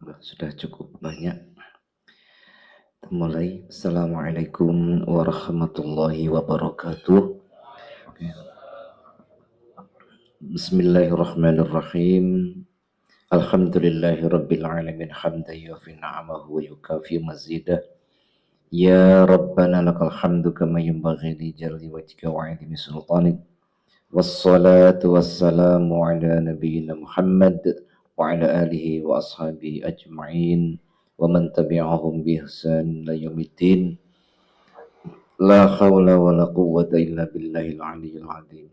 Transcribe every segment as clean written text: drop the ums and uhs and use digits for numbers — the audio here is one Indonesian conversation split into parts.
Sudah cukup banyak. Mulai. Assalamualaikum warahmatullahi wabarakatuh. Bismillahirrahmanirrahim. Alhamdulillahi rabbil alamin hamdan yufi ni'amahu wa yukafi mazidah. Ya Rabbana lakal hamdu kama yanbaghi li jalali wajhika wa 'azimi sultanik. Wassalatu wassalamu ala nabiyyina Muhammad wa ala alihi wa ashabihi ajma'in wa man tabi'ahum bi ihsan ila yaumiddin. La haula wa la quwwata illa billahil aliyyil azim.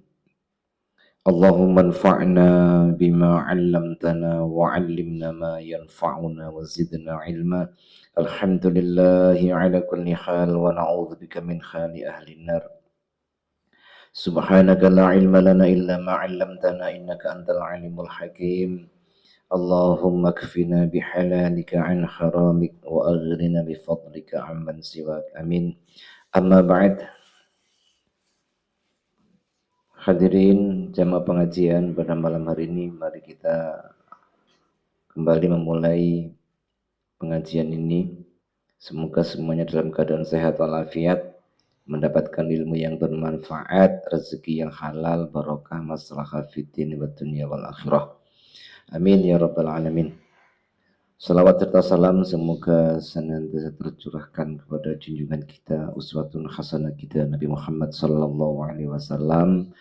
Allahumma anfa'na bima 'allamtana wa 'allimna ma yanfa'una wa zidna 'ilma. Alhamdulillahi 'ala kulli hal wa na'udzubika min hali ahli nar. Subhanaka la 'ilma lana illa ma 'allamtana innaka antal 'alimul hakim. Allahumma kfina bihalalika 'an haramik wa aghnina bifadlika 'amman siwak. Amin. Amma ba'd. Hadirin jamaah pengajian pada malam hari ini, mari kita kembali memulai pengajian ini. Semoga semuanya dalam keadaan sehat walafiat, mendapatkan ilmu yang bermanfaat, rezeki yang halal, barokah, maslahah fid din wa dunya wal akhirah. Amin ya rabbal alamin. Salawat serta salam semoga senantiasa tercurahkan kepada junjungan kita, uswatun hasanah kita, Nabi Muhammad sallallahu alaihi wasallam,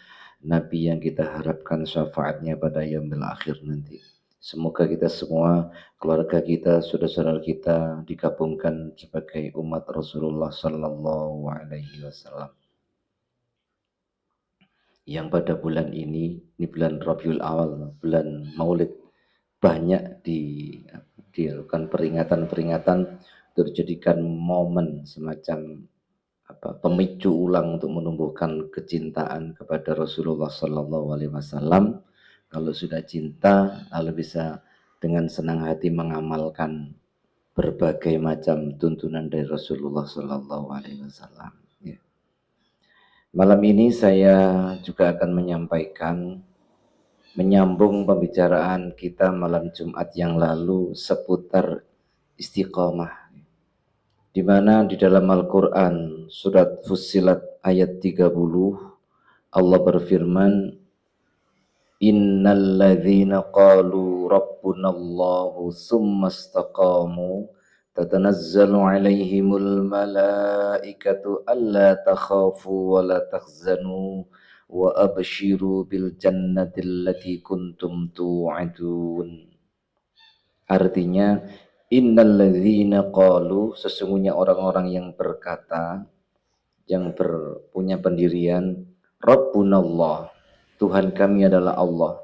Nabi yang kita harapkan syafaatnya pada yaumil akhir nanti. Semoga kita semua, keluarga kita, saudara-saudara kita digabungkan sebagai umat Rasulullah sallallahu alaihi wasallam. Yang pada bulan ini bulan Rabiul Awal, bulan Maulid, banyak dilakukan peringatan-peringatan untuk dijadikan momen semacam pemicu ulang untuk menumbuhkan kecintaan kepada Rasulullah Sallallahu Alaihi Wasallam. Kalau sudah cinta, lalu bisa dengan senang hati mengamalkan berbagai macam tuntunan dari Rasulullah Sallallahu Alaihi Wasallam. Ya. Malam ini saya juga akan menyampaikan, menyambung pembicaraan kita malam Jumat yang lalu seputar istiqomah, di mana di dalam Al-Quran surat Fussilat ayat 30 Allah berfirman, Innal ladzina qalu rabbunallahu tsumma istaqamu tatanazzalu alaihimul malaikatu alla takhafu wa la tahzanu wa abshiru bil jannati allati kuntum tu'adun. Artinya, innalladzina qalu, sesungguhnya orang-orang yang berkata, yang punya pendirian, Rabbunallah, Tuhan kami adalah Allah.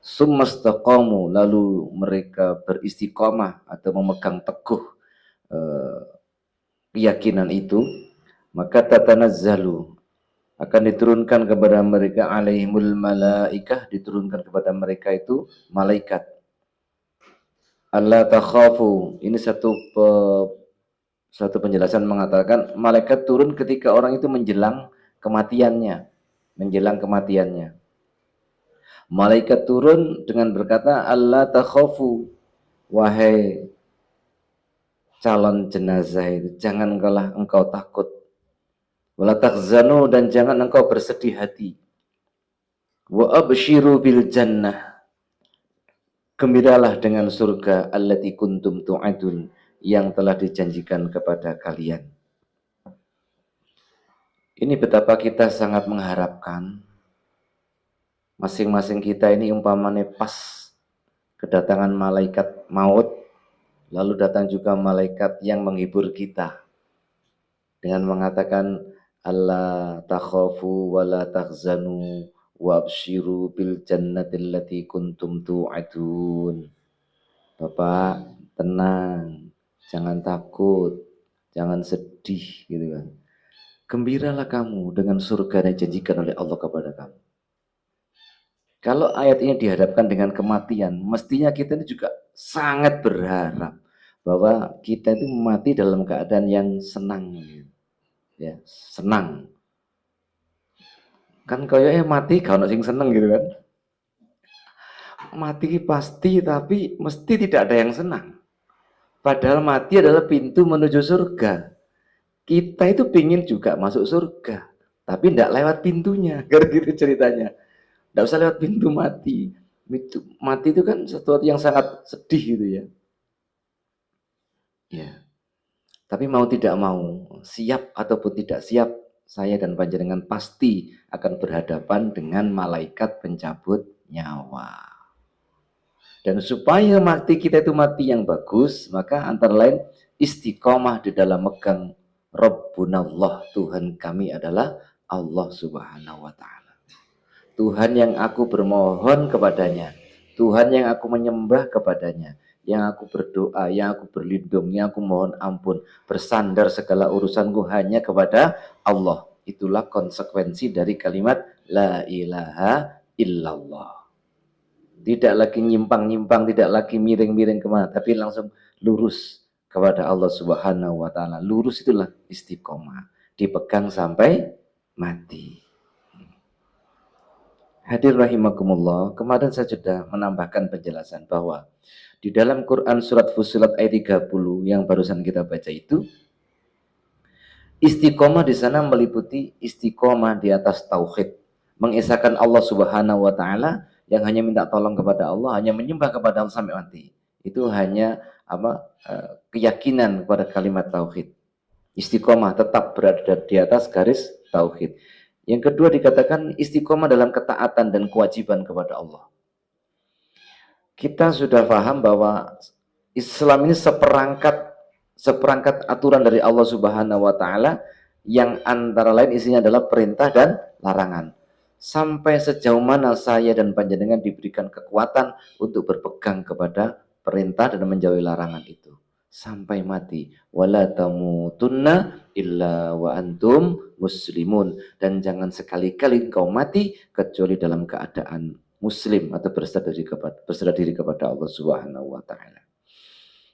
Summastaqamu, lalu mereka beristiqamah atau memegang teguh keyakinan itu, maka tatanazzalu, akan diturunkan kepada mereka alaihimul malaikah, diturunkan kepada mereka itu malaikat. Allah takhafu, ini satu penjelasan mengatakan malaikat turun ketika orang itu menjelang kematiannya. Malaikat turun dengan berkata, Allah takhafu, wahai calon jenazah itu, jangan engkau takut. Wala tahzanu, dan jangan engkau bersedih hati. Wa abshiru bil jannah, gembiralah dengan surga allati kuntum tu'adun, yang telah dijanjikan kepada kalian. Ini betapa kita sangat mengharapkan, masing-masing kita ini umpamanya pas kedatangan malaikat maut, lalu datang juga malaikat yang menghibur kita dengan mengatakan alla takhafu wa la tahzanu wa abshiru bil jannati allati kuntum tu'adun. Bapak, tenang, jangan takut, jangan sedih gitu kan. Gembiralah kamu dengan surga yang dijanjikan oleh Allah kepada kamu. Kalau ayat ini dihadapkan dengan kematian, mestinya kita ini juga sangat berharap bahwa kita itu mati dalam keadaan yang senang, ya, senang. Kan kayaknya mati kalau sing seneng gitu kan. Mati pasti, tapi mesti tidak ada yang senang. Padahal mati adalah pintu menuju surga. Kita itu pingin juga masuk surga, tapi tidak lewat pintunya. Gitu ceritanya. Tidak usah lewat pintu mati. Mati itu kan sesuatu yang sangat sedih gitu ya. Ya. Tapi mau tidak mau, siap ataupun tidak siap, saya dan panjenengan pasti akan berhadapan dengan malaikat pencabut nyawa. Dan supaya mati kita itu mati yang bagus, maka antara lain istiqomah di dalam megang Rabbunallah, Tuhan kami adalah Allah Subhanahu wa taala. Tuhan yang aku bermohon kepadanya, Tuhan yang aku menyembah kepadanya, yang aku berdoa, yang aku berlindung, yang aku mohon ampun, bersandar segala urusanku hanya kepada Allah. Itulah konsekuensi dari kalimat la ilaha illallah. Tidak lagi nyimpang-nyimpang, tidak lagi miring-miring kemana, tapi langsung lurus kepada Allah Subhanahu wa taala. Lurus itulah istiqomah, dipegang sampai mati. Hadir rahimakumullah, kemarin saya sudah menambahkan penjelasan bahwa di dalam Quran surat Fussilat ayat 30 yang barusan kita baca itu, istiqomah di sana meliputi istiqomah di atas tauhid, mengesahkan Allah Subhanahu wa taala, yang hanya minta tolong kepada Allah, hanya menyembah kepada Allah sampai mati. Itu hanya keyakinan kepada kalimat tauhid. Istiqomah tetap berada di atas garis tauhid. Yang kedua dikatakan istiqomah dalam ketaatan dan kewajiban kepada Allah. Kita sudah paham bahwa Islam ini seperangkat aturan dari Allah Subhanahu wa taala yang antara lain isinya adalah perintah dan larangan. Sampai sejauh mana saya dan panjenengan diberikan kekuatan untuk berpegang kepada perintah dan menjauhi larangan itu sampai mati. Wala tamutunna illa wa antum muslimun, dan jangan sekali-kali engkau mati kecuali dalam keadaan muslim atau berserah diri kepada Allah Subhanahu wa taala.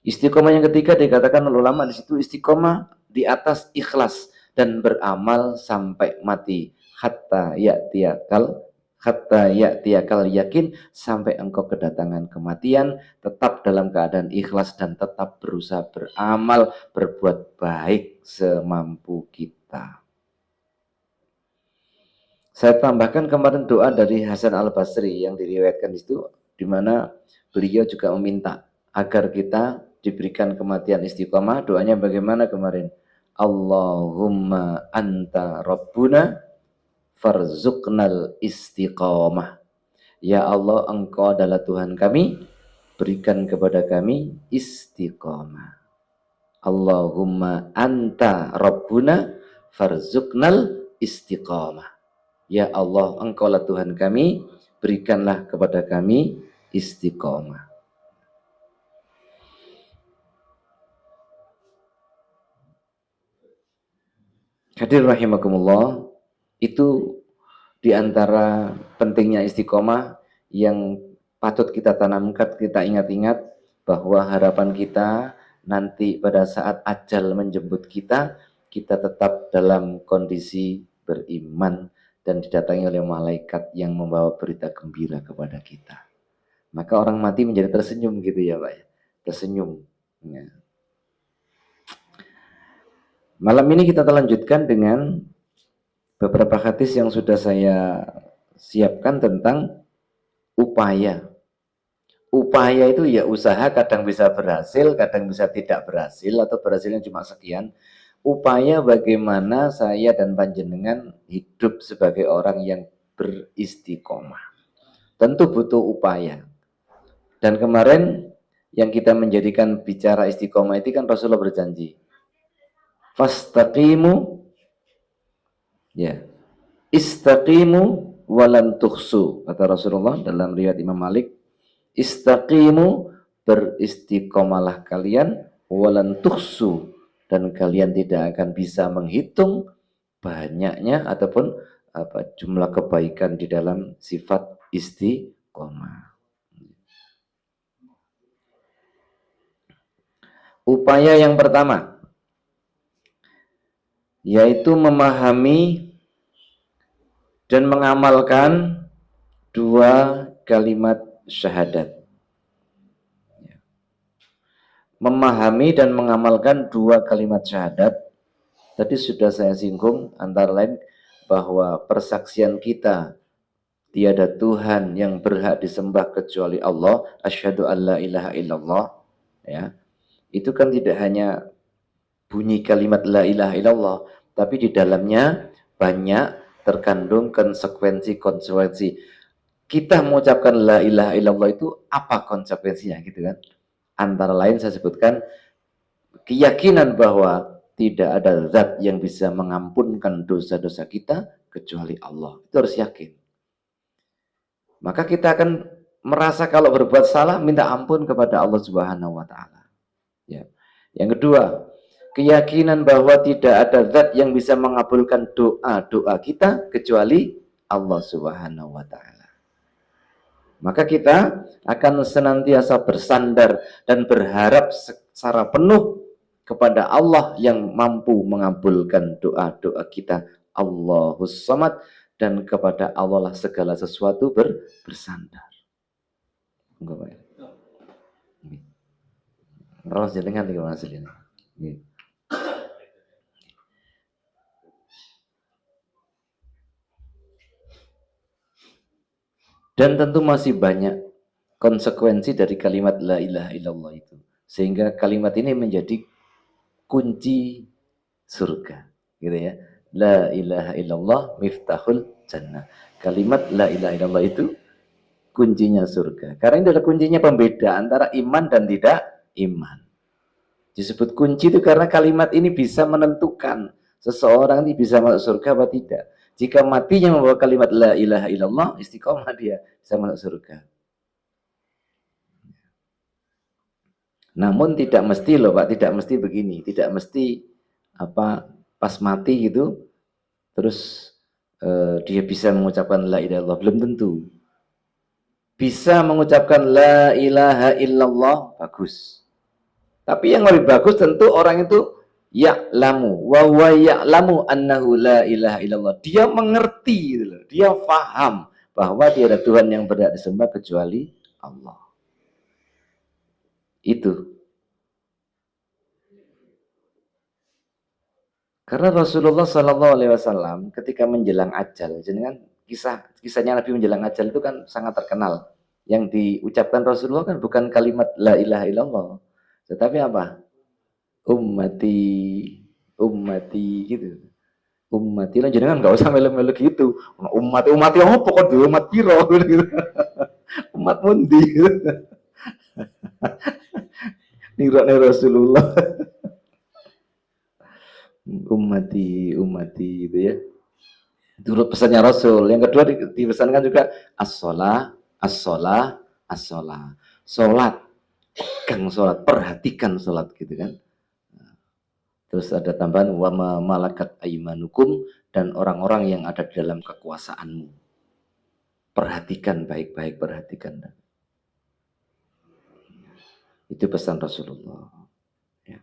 Istiqomah yang ketiga dikatakan oleh ulama di situ istiqomah di atas ikhlas dan beramal sampai mati, hatta ya'tiyakal yakin, sampai engkau kedatangan kematian tetap dalam keadaan ikhlas dan tetap berusaha beramal, berbuat baik semampu kita. Saya tambahkan kemarin doa dari Hasan Al-Basri yang diriwayatkan di situ, di mana beliau juga meminta agar kita diberikan kematian istiqomah. Doanya bagaimana kemarin? Allahumma anta rabbuna farzuqnal istiqomah. Ya Allah, engkau adalah Tuhan kami, berikan kepada kami istiqomah. Allahumma anta rabbuna farzuqnal istiqomah. Ya Allah, engkaulah Tuhan kami, berikanlah kepada kami istiqomah. Hadir rahimakumullah, itu diantara pentingnya istiqomah yang patut kita tanamkan, kita ingat-ingat bahwa harapan kita nanti pada saat ajal menjemput kita, kita tetap dalam kondisi beriman dan didatangi oleh malaikat yang membawa berita gembira kepada kita. Maka orang mati menjadi tersenyum gitu ya Pak ya. Tersenyum. Ya. Malam ini kita lanjutkan dengan beberapa hadis yang sudah saya siapkan tentang upaya. Upaya itu ya usaha, kadang bisa berhasil, kadang bisa tidak berhasil, atau berhasilnya cuma sekian. Upaya bagaimana saya dan panjenengan hidup sebagai orang yang beristiqomah. Tentu butuh upaya. Dan kemarin yang kita menjadikan bicara istiqomah itu kan Rasulullah berjanji, fastaqimu, ya, istaqimu walan tuhsu, kata Rasulullah dalam riwayat Imam Malik, istaqimu, beristiqomalah kalian, walan tuhsu, dan kalian tidak akan bisa menghitung banyaknya ataupun jumlah kebaikan di dalam sifat istiqomah. Upaya yang pertama yaitu memahami dan mengamalkan dua kalimat syahadat. memahami dan mengamalkan dua kalimat syahadat. Tadi sudah saya singgung antara lain bahwa persaksian kita tiada Tuhan yang berhak disembah kecuali Allah, asyhadu alla ilaha illallah, ya. Itu kan tidak hanya bunyi kalimat la ilaha illallah, tapi di dalamnya banyak terkandung konsekuensi-konsekuensi. Kita mengucapkan la ilaha illallah itu apa konsekuensinya gitu kan? Antara lain saya sebutkan keyakinan bahwa tidak ada zat yang bisa mengampunkan dosa-dosa kita kecuali Allah. Itu harus yakin. Maka kita akan merasa kalau berbuat salah minta ampun kepada Allah Subhanahu wa taala. Ya. Yang kedua, keyakinan bahwa tidak ada zat yang bisa mengabulkan doa-doa kita kecuali Allah Subhanahu wa taala. Maka kita akan senantiasa bersandar dan berharap secara penuh kepada Allah yang mampu mengabulkan doa-doa kita. Allahus Samad, dan kepada Allah lah segala sesuatu bersandar. Enggak, Pak. Kalau jenengan iki Mas ini. Dan tentu masih banyak konsekuensi dari kalimat la ilaha illallah itu. Sehingga kalimat ini menjadi kunci surga, gitu ya. La ilaha illallah miftahul jannah. Kalimat la ilaha illallah itu kuncinya surga. Karena ini adalah kuncinya pembeda antara iman dan tidak iman. Disebut kunci itu karena kalimat ini bisa menentukan seseorang ini bisa masuk surga atau tidak. Jika matinya membawa kalimat la ilaha illallah, istiqomah dia bisa masuk surga. Namun tidak mesti loh Pak, tidak mesti begini, tidak mesti apa pas mati gitu terus dia bisa mengucapkan la ilaha illallah, belum tentu. Bisa mengucapkan la ilaha illallah, bagus. Tapi yang lebih bagus tentu orang itu ya'lamu wa huwa ya'lamu annahu la ilaha illallah. Dia mengerti gitu loh. Dia paham bahwa tiada Tuhan yang berhak disembah kecuali Allah. Itu. Karena Rasulullah Shallallahu Alaihi Wasallam ketika menjelang ajal, jadi kan kisahnya Nabi menjelang ajal itu kan sangat terkenal. Yang diucapkan Rasulullah kan bukan kalimat la ilaha illallah, tetapi apa? Ummati, ummati gitu. Ummati lah, jangan nggak usah melu-melu gitu. Ummati apa kok umat piro gitu. Umat mundi. Gitu. Nirokne Rasulullah. Ummati gitu ya. Turut pesannya Rasul. Yang kedua dipesankan juga as-shalah, as-shalah, as-shalah. Salat, pegang salat, perhatikan salat gitu kan. Terus ada tambahan wa malakat aimanukum, dan orang-orang yang ada di dalam kekuasaanmu. Perhatikan baik-baik, perhatikan. Itu pesan Rasulullah. Ya.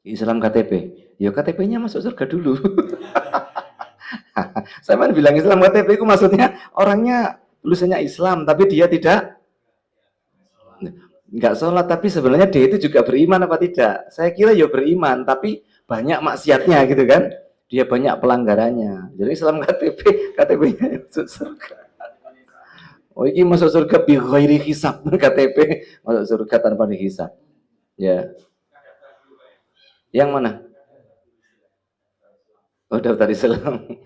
Islam KTP. Ya KTP-nya masuk surga dulu. Saya kan bilang Islam KTP itu maksudnya orangnya tulisannya Islam tapi dia tidak nggak sholat, tapi sebenarnya dia itu juga beriman apa tidak? Saya kira ya beriman tapi banyak maksiatnya gitu kan. Dia banyak pelanggarannya. Jadi Islam KTP-nya masuk surga. Oh ini masuk surga bi ghairi hisab. KTP masuk surga tanpa dihisab. Ya. Yang mana? Oh daftar Islam.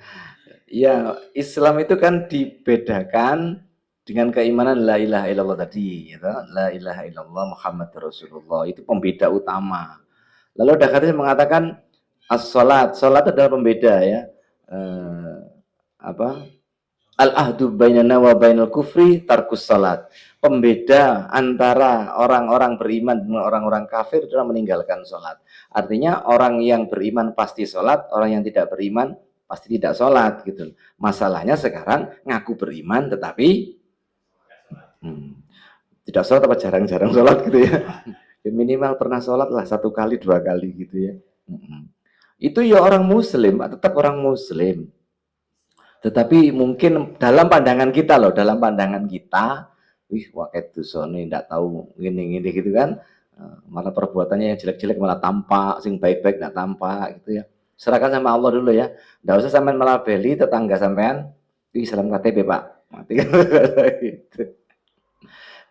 Ya, Islam itu kan dibedakan dengan keimanan la ilaha illallah tadi, gitu. La ilaha illallah Muhammad Rasulullah, itu pembeda utama. Lalu ada hadis mengatakan as-salat, salat adalah pembeda ya. Al-ahdu bainana wa bainal kufri tarkus salat. Pembeda antara orang-orang beriman dengan orang-orang kafir adalah meninggalkan salat. Artinya orang yang beriman pasti salat, orang yang tidak beriman pasti tidak sholat gitu. Masalahnya sekarang ngaku beriman tetapi tidak sholat apa jarang-jarang sholat gitu ya. Minimal pernah sholat lah 1 kali 2 kali gitu ya. Itu ya orang muslim, tetap orang muslim. Tetapi mungkin dalam pandangan kita loh, dalam pandangan kita wih waket dosane ndak tahu ngene-ngene gitu kan. Malah perbuatannya yang jelek-jelek malah tampak, sing baik-baik ndak tampak gitu ya. Serahkan sama Allah dulu ya. Ndak usah sampean melabeli tetangga sampean, "Ih, salam KTP, Pak." Mati kan gitu.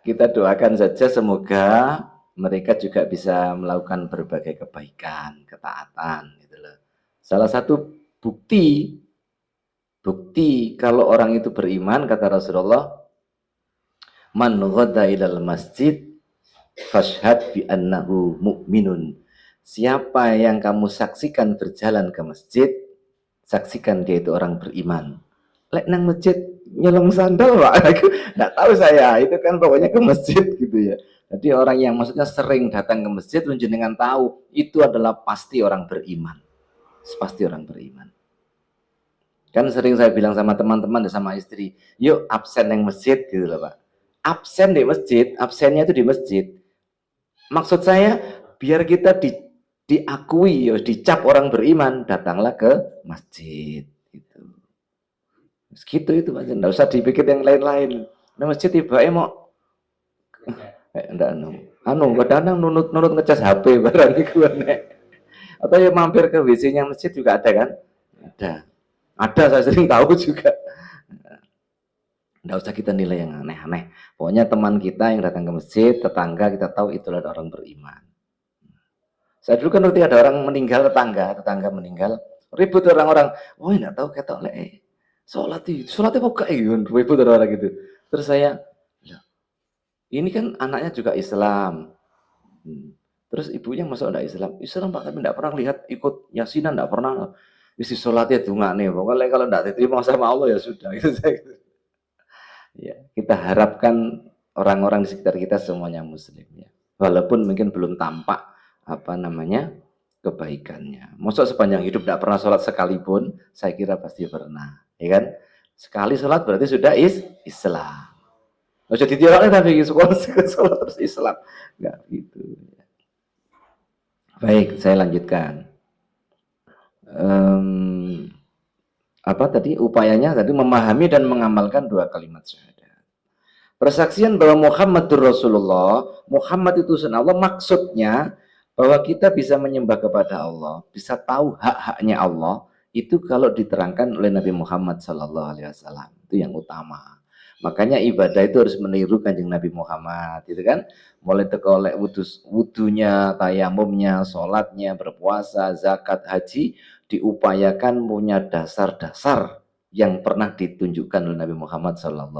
Kita doakan saja semoga mereka juga bisa melakukan berbagai kebaikan, ketaatan gitu loh. Salah satu bukti kalau orang itu beriman kata Rasulullah, "Man ghada ilal masjid fashhad bi annahu mu'minun." Siapa yang kamu saksikan berjalan ke masjid, saksikan dia itu orang beriman. Lek nang masjid nyeleng sandal, Pak. Aku nggak tahu saya, itu kan pokoknya ke masjid gitu ya. Jadi orang yang maksudnya sering datang ke masjid, dengan tahu itu adalah pasti orang beriman. Pasti orang beriman. Kan sering saya bilang sama teman-teman dan sama istri, yuk absen yang masjid gitu loh Pak. Absen di masjid, absennya itu di masjid. Maksud saya biar kita diakui, dicap orang beriman, datanglah ke masjid. Gitu. Segitu itu Pak, nggak usah dipikir yang lain-lain. Nah masjid tiba mau enggak kadang nurut ngecas HP barang iku nek. Atau ya mampir ke WC-nya masjid juga ada kan? Ada saya sering tahu juga. Nggak usah kita nilai yang aneh-aneh. Pokoknya teman kita yang datang ke masjid, tetangga kita tahu itulah orang beriman. Saya dulu kan waktu ada orang meninggal, tetangga meninggal, ribut orang-orang. Oh nggak tahu ketok lek. Sholatnya kok kayak ribut orang-orang gitu. Terus saya, ini kan anaknya juga Islam. Terus ibunya masuk enggak Islam? Islam Pak, tapi enggak pernah lihat ikut yasinan, enggak pernah. Isi sholatnya dunga nih, pokoknya kalau enggak diterima sama Allah ya sudah. Gitu saya. Ya, kita harapkan orang-orang di sekitar kita semuanya muslim ya. Walaupun mungkin belum tampak apa namanya kebaikannya. Maksud sepanjang hidup tidak pernah sholat sekalipun, saya kira pasti pernah, ya kan? Sekali sholat berarti sudah Islam. Nggak usah ditiraknya tapi sholat terus Islam, nggak gitu. Baik, saya lanjutkan. Apa tadi upayanya? Tadi memahami dan mengamalkan dua kalimat syahadat. Persaksian bahwa Muhammadur Rasulullah, Muhammad itu utusan Allah, maksudnya bahwa kita bisa menyembah kepada Allah, bisa tahu hak-haknya Allah, itu kalau diterangkan oleh Nabi Muhammad SAW. Itu yang utama. Makanya ibadah itu harus meniru kanjeng Nabi Muhammad, gitu kan? Mulai tekolek wudunya, tayamumnya, sholatnya, berpuasa, zakat, haji, diupayakan punya dasar-dasar yang pernah ditunjukkan oleh Nabi Muhammad SAW.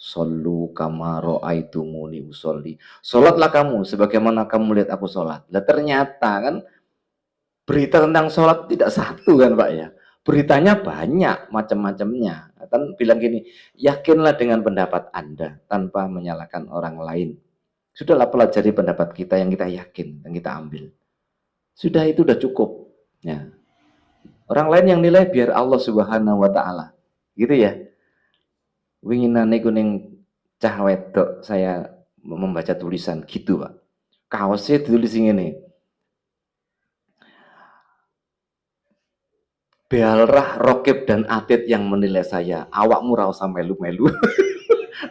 Sallu kama ra'aitumuni usolli. Salatlah kamu sebagaimana kamu lihat aku salat. Lah ternyata kan berita tentang salat tidak satu kan Pak ya. Beritanya banyak macam-macamnya. Kan bilang gini, yakinlah dengan pendapat Anda tanpa menyalahkan orang lain. Sudahlah pelajari pendapat kita yang kita yakin, yang kita ambil. Sudah itu udah cukup. Ya. Orang lain yang nilai biar Allah Subhanahu wa taala. Gitu ya. Winginane kuning cah wedok saya membaca tulisan gitu Pak. Kaosnya ditulis ini. Biarlah Rokib dan Atid yang menilai saya. Awakmu ra usah melu-melu.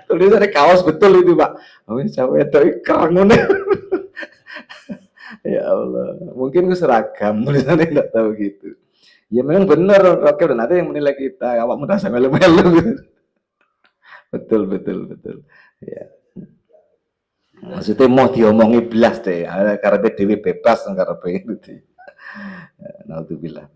Tulisannya kaos betul itu Pak. Oh, cah wedok keren. Ya Allah, mungkin gue seragam tulisannya enggak tahu gitu. Ya memang benar Rokib dan Atid yang menilai kita. Awakmu ra usah melu-melu. Betul betul. Ya. Maksudnya mau diomongi belas deh, karena dewi bebas karepe itu. Naudzubillah.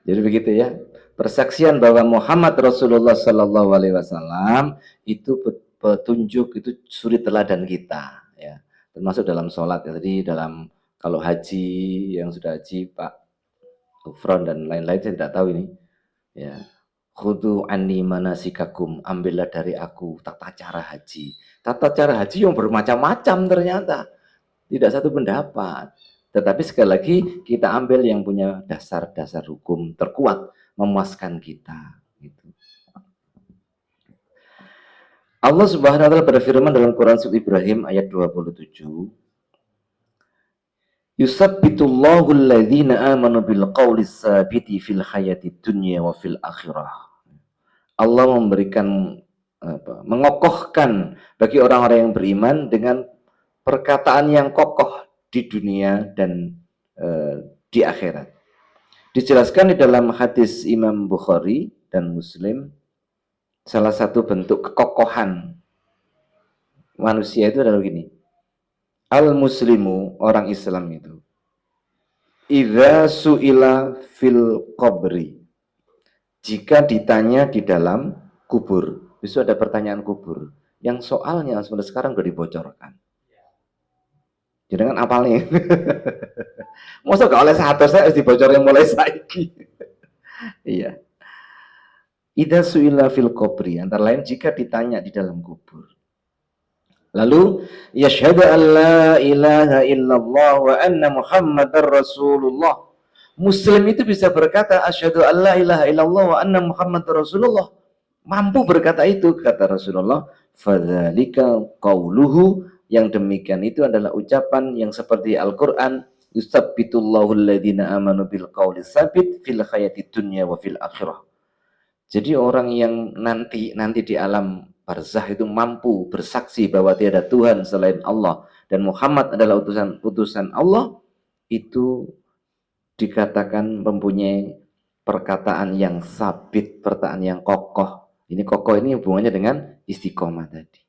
Jadi begitu ya. Persaksian bahwa Muhammad Rasulullah Sallallahu Alaihi Wasallam itu petunjuk, itu suri teladan kita, ya. Termasuk dalam sholat ya. Jadi dalam kalau haji yang sudah haji Pak Ufron dan lain-lain saya tidak tahu ini. Ya. Khudu anni manasikakum, ambillah dari aku tata cara haji. Tata cara haji yang bermacam-macam ternyata. Tidak satu pendapat. Tetapi sekali lagi kita ambil yang punya dasar-dasar hukum terkuat, memuaskan kita. Gitu. Allah Subhanahu wa taala berfirman dalam Quran surat Ibrahim ayat 27. Yusabbitullahu alladhina amanu bil qawli tsabiti fil hayati dunya wa fil akhirah. Allah memberikan mengokohkan bagi orang-orang yang beriman dengan perkataan yang kokoh di dunia dan di akhirat. Dijelaskan di dalam hadis Imam Bukhari dan Muslim, salah satu bentuk kekokohan manusia itu adalah begini. Al-muslimu, orang Islam itu, idza su'ila fil qabri, jika ditanya di dalam kubur. Besok ada pertanyaan kubur yang soalnya sebenarnya sekarang sudah dibocorkan. Jadi kan apal nih. Masa gak oleh satu saya harus dibocorkan mulai saiki. Iya. Idza su'ila fil qabri, antara lain jika ditanya di dalam kubur. Lalu yashhadu an la ilaha illallah wa anna muhammadar rasulullah. Muslim itu bisa berkata asyhadu an la ilaha illallah wa anna muhammadar rasulullah. Mampu berkata itu, kata Rasulullah, fadzalika qauluhu, yang demikian itu adalah ucapan yang seperti Al-Qur'an, yusabbitullahu alladhina amanu bil qawli tsabit fil hayatid dunya wa fil akhirah. Jadi orang yang nanti di alam barzah itu mampu bersaksi bahwa tiada Tuhan selain Allah dan Muhammad adalah utusan Allah, itu dikatakan mempunyai perkataan yang sabit, perkataan yang kokoh. Ini kokoh ini hubungannya dengan istiqomah tadi.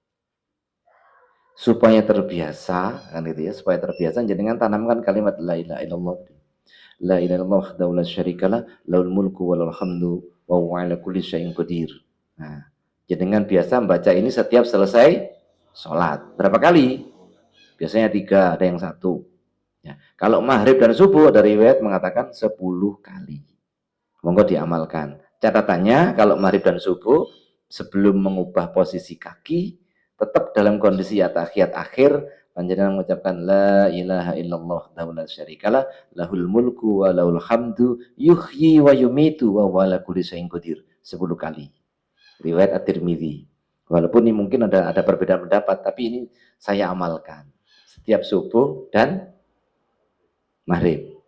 Supaya terbiasa, kan gitu ya, supaya terbiasa jenengan tanamkan kalimat la ilaha illallah. La ilaha illallah wahdahu la syarikalah, lahul mulku wa lahul hamdu wa huwa ala kulli syai'in qadir. Nah, jenengan biasa membaca ini setiap selesai sholat. Berapa kali? Biasanya 3, ada yang 1. Ya. Kalau maghrib dan subuh dari riwayat mengatakan 10 kali. Monggo diamalkan. Catatannya kalau maghrib dan subuh sebelum mengubah posisi kaki tetap dalam kondisi tahiyat akhir panjenengan mengucapkan la ilaha illallah la syarikalah lahul mulku wa lahul hamdu yuhyi wa yumitu wa huwa ala kulli syai'in qadir 10 kali. Riwayat At-Tirmidzi. Walaupun ini mungkin ada perbedaan pendapat, tapi ini saya amalkan setiap subuh dan maghrib.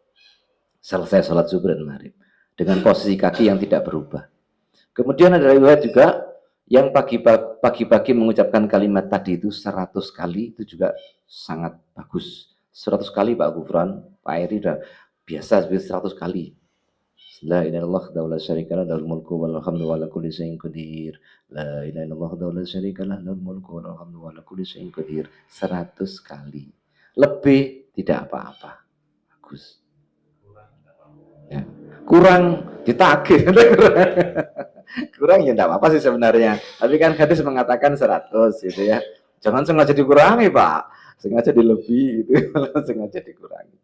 Selesai sholat subuh dan maghrib dengan posisi kaki yang tidak berubah. Kemudian ada riwayat juga yang pagi-pagi mengucapkan kalimat tadi itu 100 kali, itu juga sangat bagus. 100 kali Pak Gufron, Pak Eri udah biasa 100 kali. La ilaha illallah la syarikalah lahul mulku wa lahul hamdu wa ala kulli syai'in qadir. La ilaha illallah la syarikalah lahul mulku wa lahul hamdu wa ala kulli syai'in qadir. 100 kali. Lebih tidak apa-apa. Bagus. Ya. Kurang ditagih. Kurang ya enggak apa-apa sih sebenarnya. Tapi kan hadis mengatakan 100 gitu ya. Jangan sengaja dikurangi, Pak. Sengaja dilebihi gitu. Sengaja dikurangi.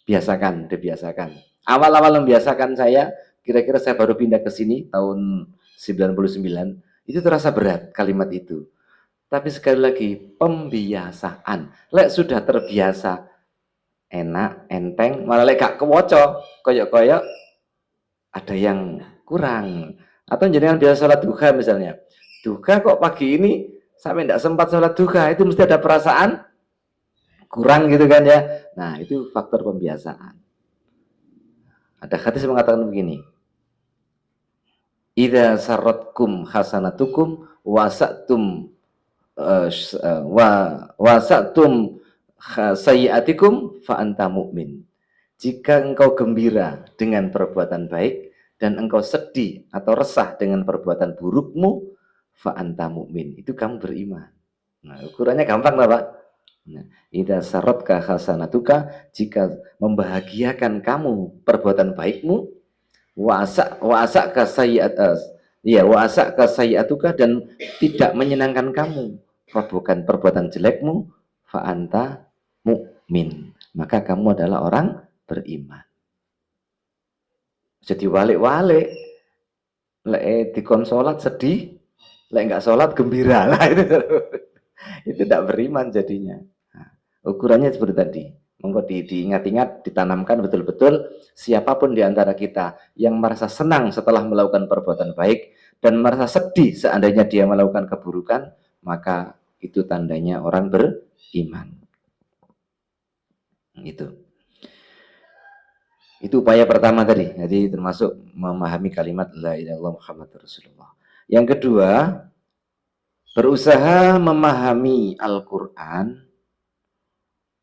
Dibiasakan. Awal-awal membiasakan saya, kira-kira saya baru pindah ke sini tahun 99, itu terasa berat kalimat itu. Tapi sekali lagi, pembiasaan. Lek sudah terbiasa, enak, enteng, malah lek gak kewoco, koyok-koyok, ada yang kurang. Atau jenengan biasa sholat duha misalnya. Duha kok pagi ini sampai tidak sempat sholat duha, itu mesti ada perasaan kurang gitu kan ya. Nah, itu faktor pembiasaan. Ada hadis mengatakan begini. Idza saratkum hasanatukum wasatum wasatum sayyiatikum fa anta mu'min. Jika engkau gembira dengan perbuatan baik dan engkau sedih atau resah dengan perbuatan burukmu, fa anta mu'min. Itu kamu beriman. Nah, ukurannya gampang Bapak. Nah, idza saratka hasanatuka, jika membahagiakan kamu perbuatan baikmu, wa'asa kasayatuka, dan tidak menyenangkan kamu perbuatan jelekmu, fa anta mu'min, maka kamu adalah orang beriman. Jadi walik-walik, lek dikon salat sedih, lek enggak salat gembira lah itu tidak beriman jadinya. Nah, ukurannya seperti tadi. Monggo diingat-ingat, ditanamkan betul-betul. Siapapun di antara kita yang merasa senang setelah melakukan perbuatan baik dan merasa sedih seandainya dia melakukan keburukan, maka itu tandanya orang beriman. Itu upaya pertama tadi. Jadi termasuk memahami kalimat la ilaha illallah Muhammadur Rasulullah. Yang kedua, berusaha memahami Al-Quran,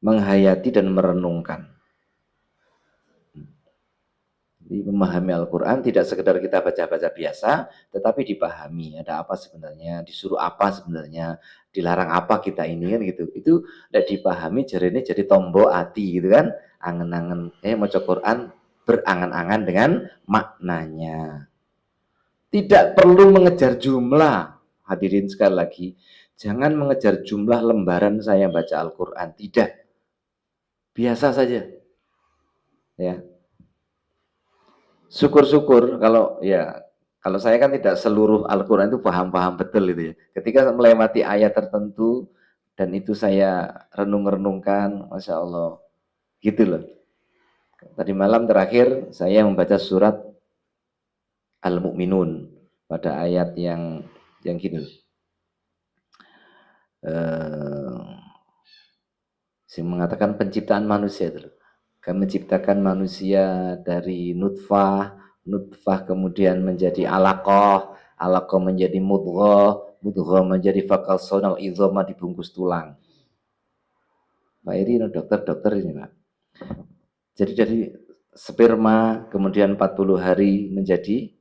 menghayati dan merenungkan. Jadi memahami Al-Quran tidak sekedar kita baca-baca biasa, tetapi dipahami ada apa sebenarnya, disuruh apa sebenarnya, dilarang apa kita ini kan gitu. Itu tidak dipahami jarene jadi tombo hati gitu kan, angen-angen maca Quran berangan-angan dengan maknanya. Tidak perlu mengejar jumlah. Hadirin sekali lagi, jangan mengejar jumlah lembaran saya baca Al-Quran, tidak. Biasa saja. Ya. Syukur-syukur kalau saya kan tidak seluruh Al-Quran itu paham-paham betul itu ya. Ketika melewati ayat tertentu dan itu saya renung-renungkan, Masya Allah, gitu loh. Tadi malam terakhir saya membaca surat Al-Mu'minun pada ayat yang gini. Yang mengatakan penciptaan manusia itu loh. Kami menciptakan manusia dari nutfah kemudian menjadi alaqah menjadi mudghah menjadi fakal sonal izoma dibungkus tulang. Pak Iri, dokter ini Pak. Jadi dari sperma kemudian 40 hari menjadi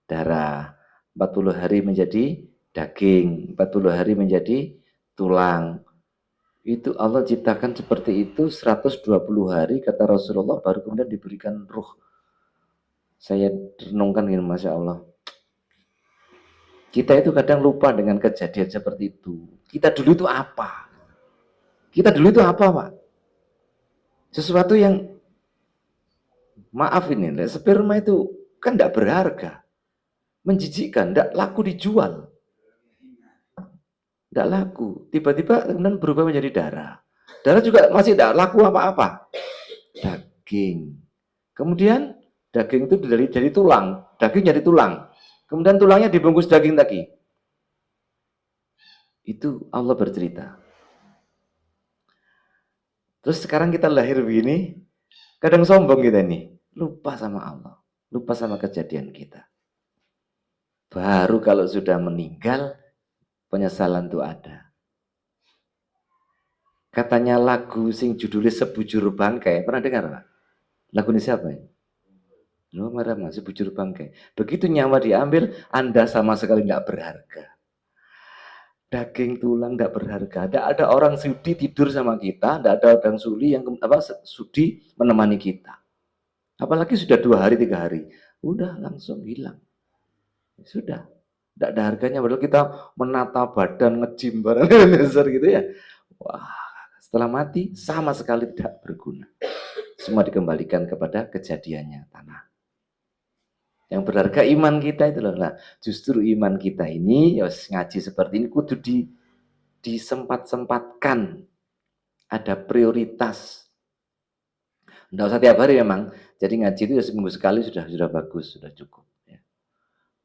darah, 40 hari menjadi daging, 40 hari menjadi tulang. Itu Allah ciptakan seperti itu 120 hari kata Rasulullah baru kemudian diberikan ruh. Saya renungkan ini, Masya Allah. Kita itu kadang lupa dengan kejadian seperti itu. Kita dulu itu apa? Pak? Sesuatu yang maaf ini, sperma itu kan tidak berharga. Menjijikkan, tidak laku dijual. Tidak laku. Tiba-tiba kemudian berubah menjadi darah. Darah juga masih tidak laku apa-apa. Daging. Kemudian daging itu dari tulang. Daging jadi tulang. Kemudian tulangnya dibungkus daging lagi. Itu Allah bercerita. Terus sekarang kita lahir begini, kadang sombong kita nih. Lupa sama Allah. Lupa sama kejadian kita. Baru kalau sudah meninggal, penyesalan itu ada. Katanya lagu sing judulnya Sebujur Bangkai, pernah dengar Pak? Lagu ini siapa ya? Lu marah Sebujur Bangkai. Begitu nyawa diambil, Anda sama sekali nggak berharga. Daging tulang nggak berharga. Ada orang sudi tidur sama kita, tidak ada orang sudi menemani kita. Apalagi sudah 2 hari 3 hari, udah langsung hilang. Sudah. Tidak ada harganya, padahal kita menata badan, ngejim barang besar gitu ya. Wah, setelah mati sama sekali tidak berguna. Semua dikembalikan kepada kejadiannya tanah. Yang berharga iman kita itu loh. Nah, justru iman kita ini ya ngaji seperti ini kudu disempat-sempatkan. Ada prioritas. Tidak usah tiap hari memang. Jadi ngaji itu ya seminggu sekali sudah bagus, sudah cukup.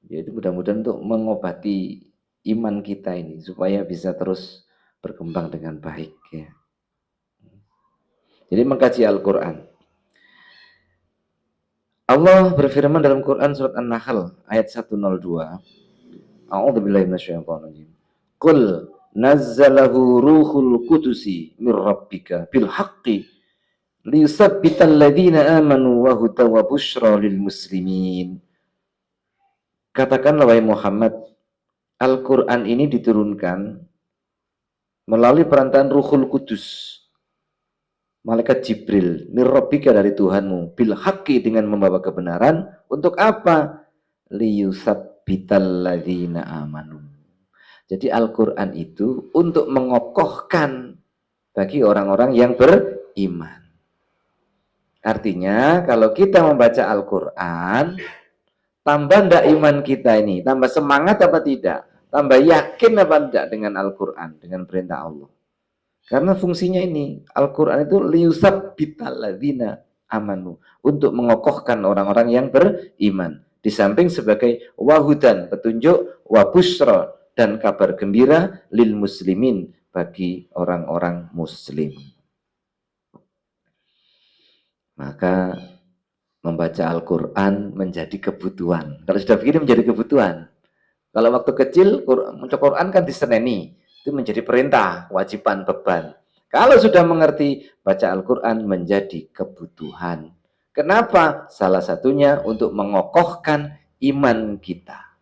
Yaitu mudah-mudahan untuk mengobati iman kita ini supaya bisa terus berkembang dengan baik ya. Jadi mengkaji Al-Quran. Allah berfirman dalam Quran surat An-Nahl ayat 102. A'udzubillahi minasyaitonir rajim. Qul nazzalahu ruhul qudusi mir rabbika bil haqqi liyusabbital ladzina amanu wa hudaw wa busyra lil muslimin. Katakanlah wahai Muhammad, Al-Quran ini diturunkan melalui perantaraan Ruhul Kudus, malaikat Jibril, nirrobika dari Tuhanmu, bil haqqi dengan membawa kebenaran, untuk apa? Liyusabbital ladzina amanu. Jadi Al-Quran itu untuk mengokohkan bagi orang-orang yang beriman. Artinya kalau kita membaca Al-Quran, tambah ndak iman kita ini? Tambah semangat apa tidak? Tambah yakin apa tidak dengan Al-Quran, dengan perintah Allah? Karena fungsinya ini, Al-Quran itu liyusabbital ladzina amanu, untuk mengokohkan orang-orang yang beriman. Di samping sebagai wahudan, petunjuk, wabushra, dan kabar gembira lil muslimin, bagi orang-orang muslim. maka membaca Al-Quran menjadi kebutuhan. Kalau sudah begini menjadi kebutuhan. Kalau waktu kecil untuk Quran kan diseneni, itu menjadi perintah, kewajiban, beban. Kalau sudah mengerti, baca Al-Quran menjadi kebutuhan. Kenapa? Salah satunya untuk mengokohkan iman kita.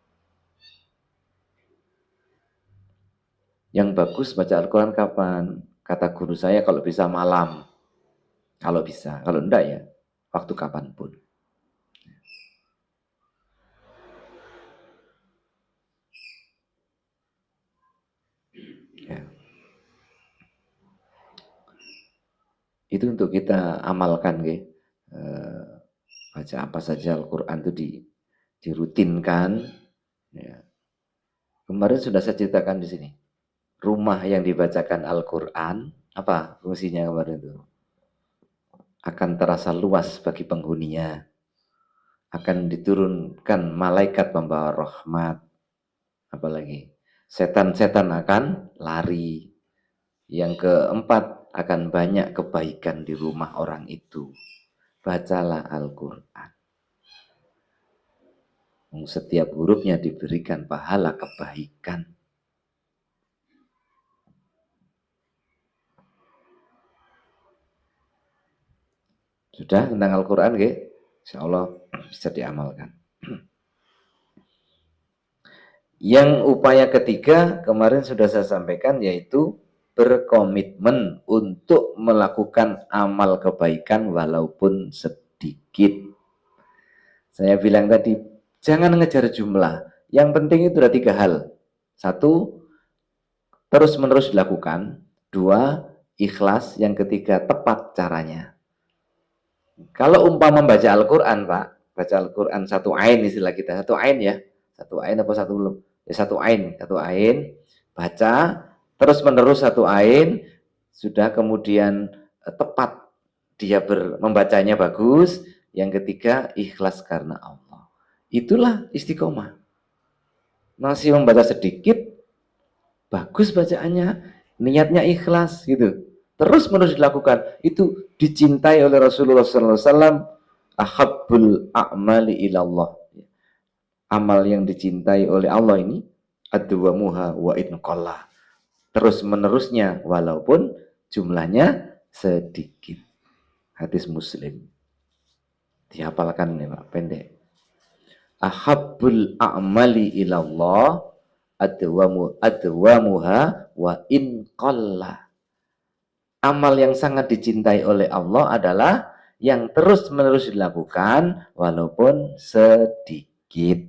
Yang bagus baca Al-Quran kapan? Kata guru saya kalau bisa malam. Kalau bisa, kalau enggak ya waktu kapanpun. Ya. Itu untuk kita amalkan, ya. Baca apa saja Al-Quran itu dirutinkan. Ya. Kemarin sudah saya ceritakan di sini. Rumah yang dibacakan Al-Quran, apa fungsinya kemarin itu? Akan terasa luas bagi penghuninya. Akan diturunkan malaikat membawa rahmat. Apalagi setan-setan akan lari. Yang keempat, akan banyak kebaikan di rumah orang itu. Bacalah Al-Quran. Setiap hurufnya diberikan pahala kebaikan. Sudah tentang Al-Quran, ya? Insya Allah bisa diamalkan. Yang upaya ketiga kemarin sudah saya sampaikan, yaitu berkomitmen untuk melakukan amal kebaikan walaupun sedikit. Saya bilang tadi, jangan ngejar jumlah. Yang penting itu ada 3 hal. 1, terus-menerus dilakukan. 2, ikhlas. Yang ketiga, tepat caranya. Kalau umpama membaca Al-Quran, Pak, baca Al-Quran 1 ain istilah kita. 1 ain ya. 1 ain apa 1 belum? Ya 1 ain. 1 ain. Baca, terus-menerus 1 ain. Sudah kemudian tepat. Dia membacanya bagus. Yang ketiga, ikhlas karena Allah. Itulah istiqomah. Masih membaca sedikit, bagus bacaannya, niatnya ikhlas gitu. Terus menerus dilakukan, itu dicintai oleh Rasulullah SAW. Ahabbul a'mali ilallah. Amal yang dicintai oleh Allah ini, adwamuha wa in qalla. Terus menerusnya walaupun jumlahnya sedikit. Hadis Muslim. Dihafalkan nih Pak, pendek. Ahabbul a'mali ilallah adwamuha wa in qalla. Amal yang sangat dicintai oleh Allah adalah yang terus-menerus dilakukan walaupun sedikit.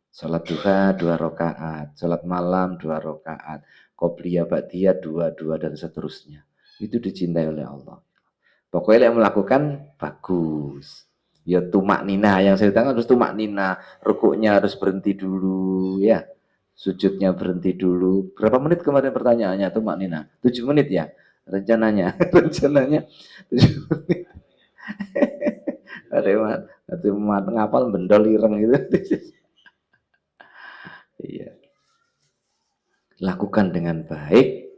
Salat duha 2 rakaat, salat malam 2 rakaat, qobliyah ba'diyah 2 dan seterusnya. Itu dicintai oleh Allah. Pokoknya yang melakukan bagus. Ya tumak nina, yang saya bilang harus tumak nina, rukuknya harus berhenti dulu ya. Sujudnya berhenti dulu. Berapa menit kemarin pertanyaannya tumak nina? 7 menit ya. Rencananya 7 menit. Ada ngapal bendol ireng gitu. Iya. Lakukan dengan baik,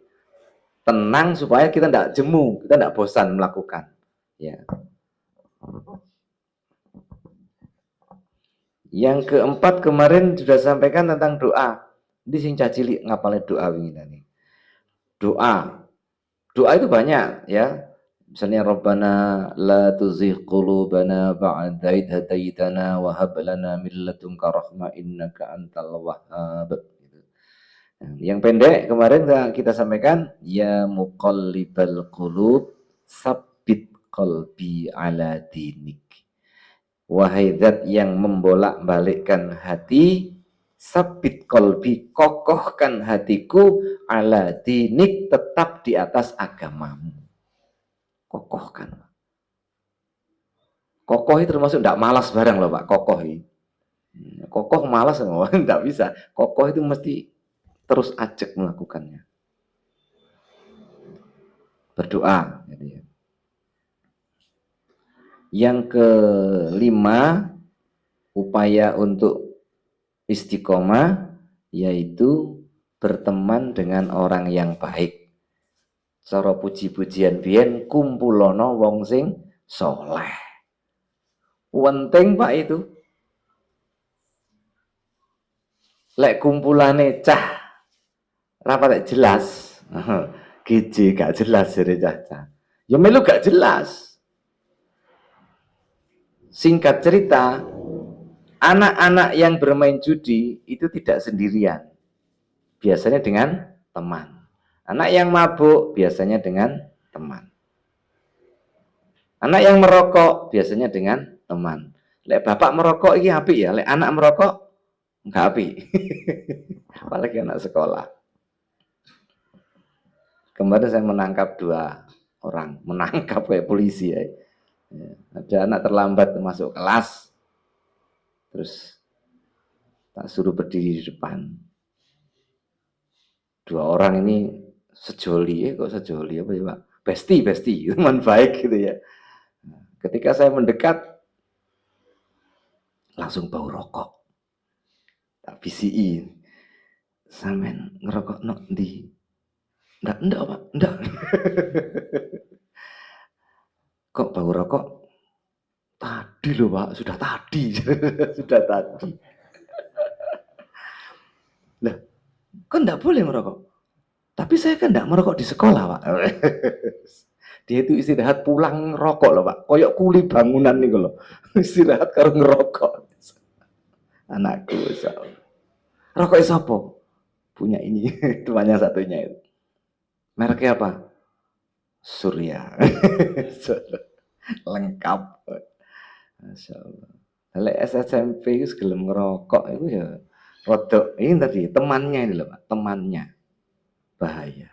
tenang supaya kita tidak jemu, kita tidak bosan melakukan. Ya. Yang keempat kemarin sudah sampaikan tentang doa. Ini sing cilik ngapalnya doa wingi tadi. Doa. Doa itu banyak ya. Misalnya Rabbana la tuzigh qulubana ba'da idh hadaitana wa hab lana min ladunka rahmah innaka antal wahhab. Yang pendek kemarin kita sampaikan, ya muqallibal qulub sabbit qalbi ala dinik. Wahai zat yang membolak-balikkan hati, sabit qalbi, kokohkan hatiku ala dinik, tetap di atas agamamu. Kokohkan. Kokoh itu termasuk tidak malas barang loh Pak, kokoh ini. Kokoh malas tidak bisa. Kokoh itu mesti terus ajak melakukannya. Berdoa. Yang kelima, upaya untuk istiqomah yaitu berteman dengan orang yang baik. Cara puji-pujian biyen kumpulono wong sing soleh. Penting Pak itu. Lek kumpulane cah rapat jelas. GJ gak jelas dari cah. Ya melu gak jelas. Singkat cerita, anak-anak yang bermain judi itu tidak sendirian. Biasanya dengan teman. Anak yang mabuk biasanya dengan teman. Anak yang merokok biasanya dengan teman. Lek bapak merokok ini apik ya, lek anak merokok enggak apik. Apalagi anak sekolah. Kemarin saya menangkap 2 orang, menangkap kayak polisi ya. Ada anak terlambat masuk kelas, terus tak suruh berdiri di depan. 2 orang ini sejoli, kok sejoli apa ya Pak? Besti, teman baik gitu ya. Ketika saya mendekat, langsung bau rokok. Tak BCI. Sampean ngerokok nok ndi? Enggak Pak, enggak. Kok bau rokok? Tadi loh Pak, sudah tadi. Sudah tadi. Lah, kan enggak boleh merokok. Tapi saya kan enggak merokok di sekolah Pak. Dia itu istirahat pulang ngerokok loh Pak. Koyok kuli bangunan nih loh. Istirahat karo ngerokok. Anakku, rokok siapa? Punya ini, temannya satunya itu. Mereknya apa? Surya. Lengkap. Masya Allah. Lek SMP itu gelem ngerokok itu ya rodok ini tadi temannya ini loh Pak, temannya bahaya.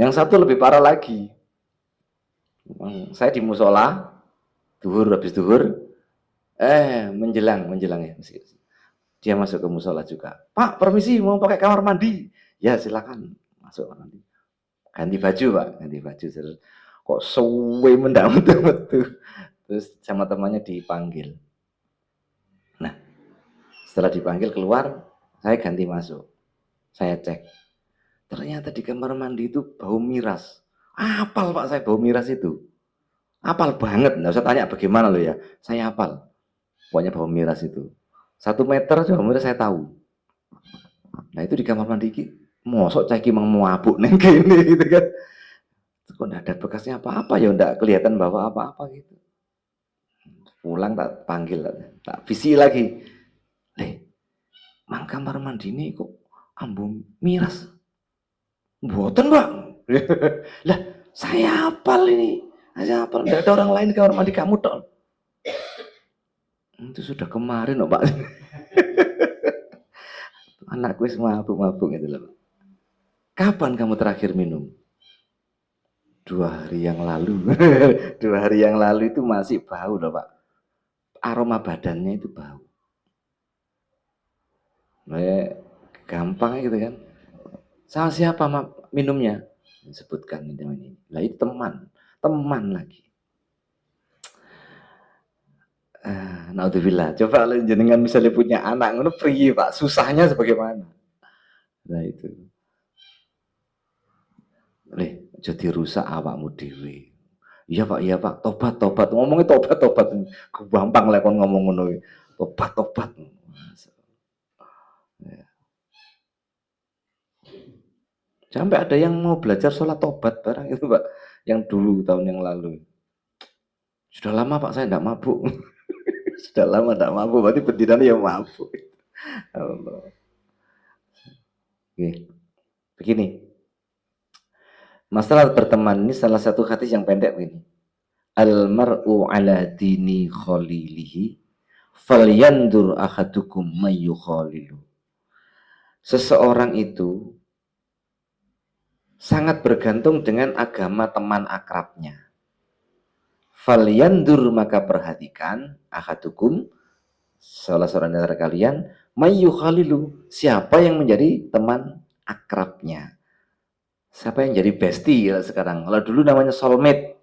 Yang satu lebih parah lagi. Saya di musola, habis duhur, menjelang ya. Dia masuk ke musola juga. Pak, permisi mau pakai kamar mandi. Ya silakan masuk kamar mandi. Ganti baju Pak, ganti baju. Terus kok suwe mendak metu. Terus sama temannya dipanggil. Nah, setelah dipanggil keluar, saya ganti masuk. Saya cek. Ternyata di kamar mandi itu bau miras. Apal Pak saya bau miras itu. Apal banget, nggak usah tanya bagaimana loh ya. Saya apal. Pokoknya bau miras itu. 1 meter bau miras saya tahu. Nah itu di kamar mandi mosok cah iki mau mabuk neng gini gitu kan. Kok enggak ada bekasnya apa-apa ya, enggak kelihatan bawa apa-apa gitu. Pulang tak panggil, tak visi lagi. Mang kamar mandi ini kok ambu miras. Mboten, Pak. Lah, saya hafal ini. Saya hafal, enggak ada orang lain di kamar mandi kamu tok. Itu sudah kemarin loh, Pak. Anakku mabuk-mabuk gitu loh. Kapan kamu terakhir minum? 2 hari yang lalu. 2 hari yang lalu itu masih bau loh Pak. Aroma badannya itu bau. Gampang gitu kan. Sama siapa minumnya? Disebutkan ini. Lah itu teman lagi. Naudzubillah. Coba kalau jenengan misalnya punya anak ngono priye Pak? Susahnya sebagaimana? Nah itu. Jadi rusak awakmu dhewe. Iya Pak, tobat. Ngomongnya tobat. Gampang lah kon ngomong ngono. Tobat. Sampai ada yang mau belajar sholat tobat barang itu Pak, yang dulu tahun yang lalu. Sudah lama Pak saya enggak mabuk. Sudah lama enggak mabuk, berarti bedirannya yang mabuk. Allah. Oke. Begini. Masalah berteman ini salah satu hadis yang pendek begini. Al-mar'u ala dini khalilihi falyandur ahadukum mayu khalilu. Seseorang itu sangat bergantung dengan agama teman akrabnya. Falyandur maka perhatikan ahadukum salah seorang dari kalian mayu khalilu, siapa yang menjadi teman akrabnya. Siapa yang jadi bestie ya sekarang? Kalau dulu namanya soulmate.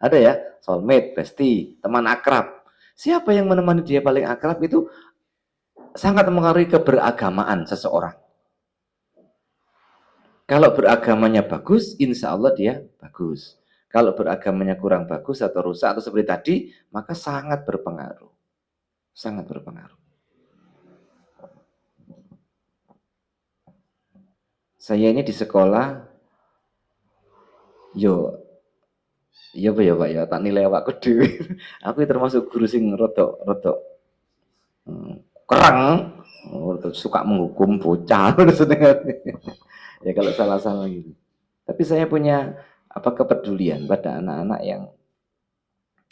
Ada ya, soulmate, bestie, teman akrab. Siapa yang menemani dia paling akrab itu sangat mempengaruhi keberagamaan seseorang. Kalau beragamanya bagus, insya Allah dia bagus. Kalau beragamanya kurang bagus atau rusak atau seperti tadi, maka sangat berpengaruh. Sangat berpengaruh. Saya ini di sekolah, yo iya Pak ya Pak ya, tak nilai awakku dhewe. Aku termasuk guru sing rodok kerang, suka menghukum bocah ya kalau salah-salah gitu. Tapi saya punya kepedulian pada anak-anak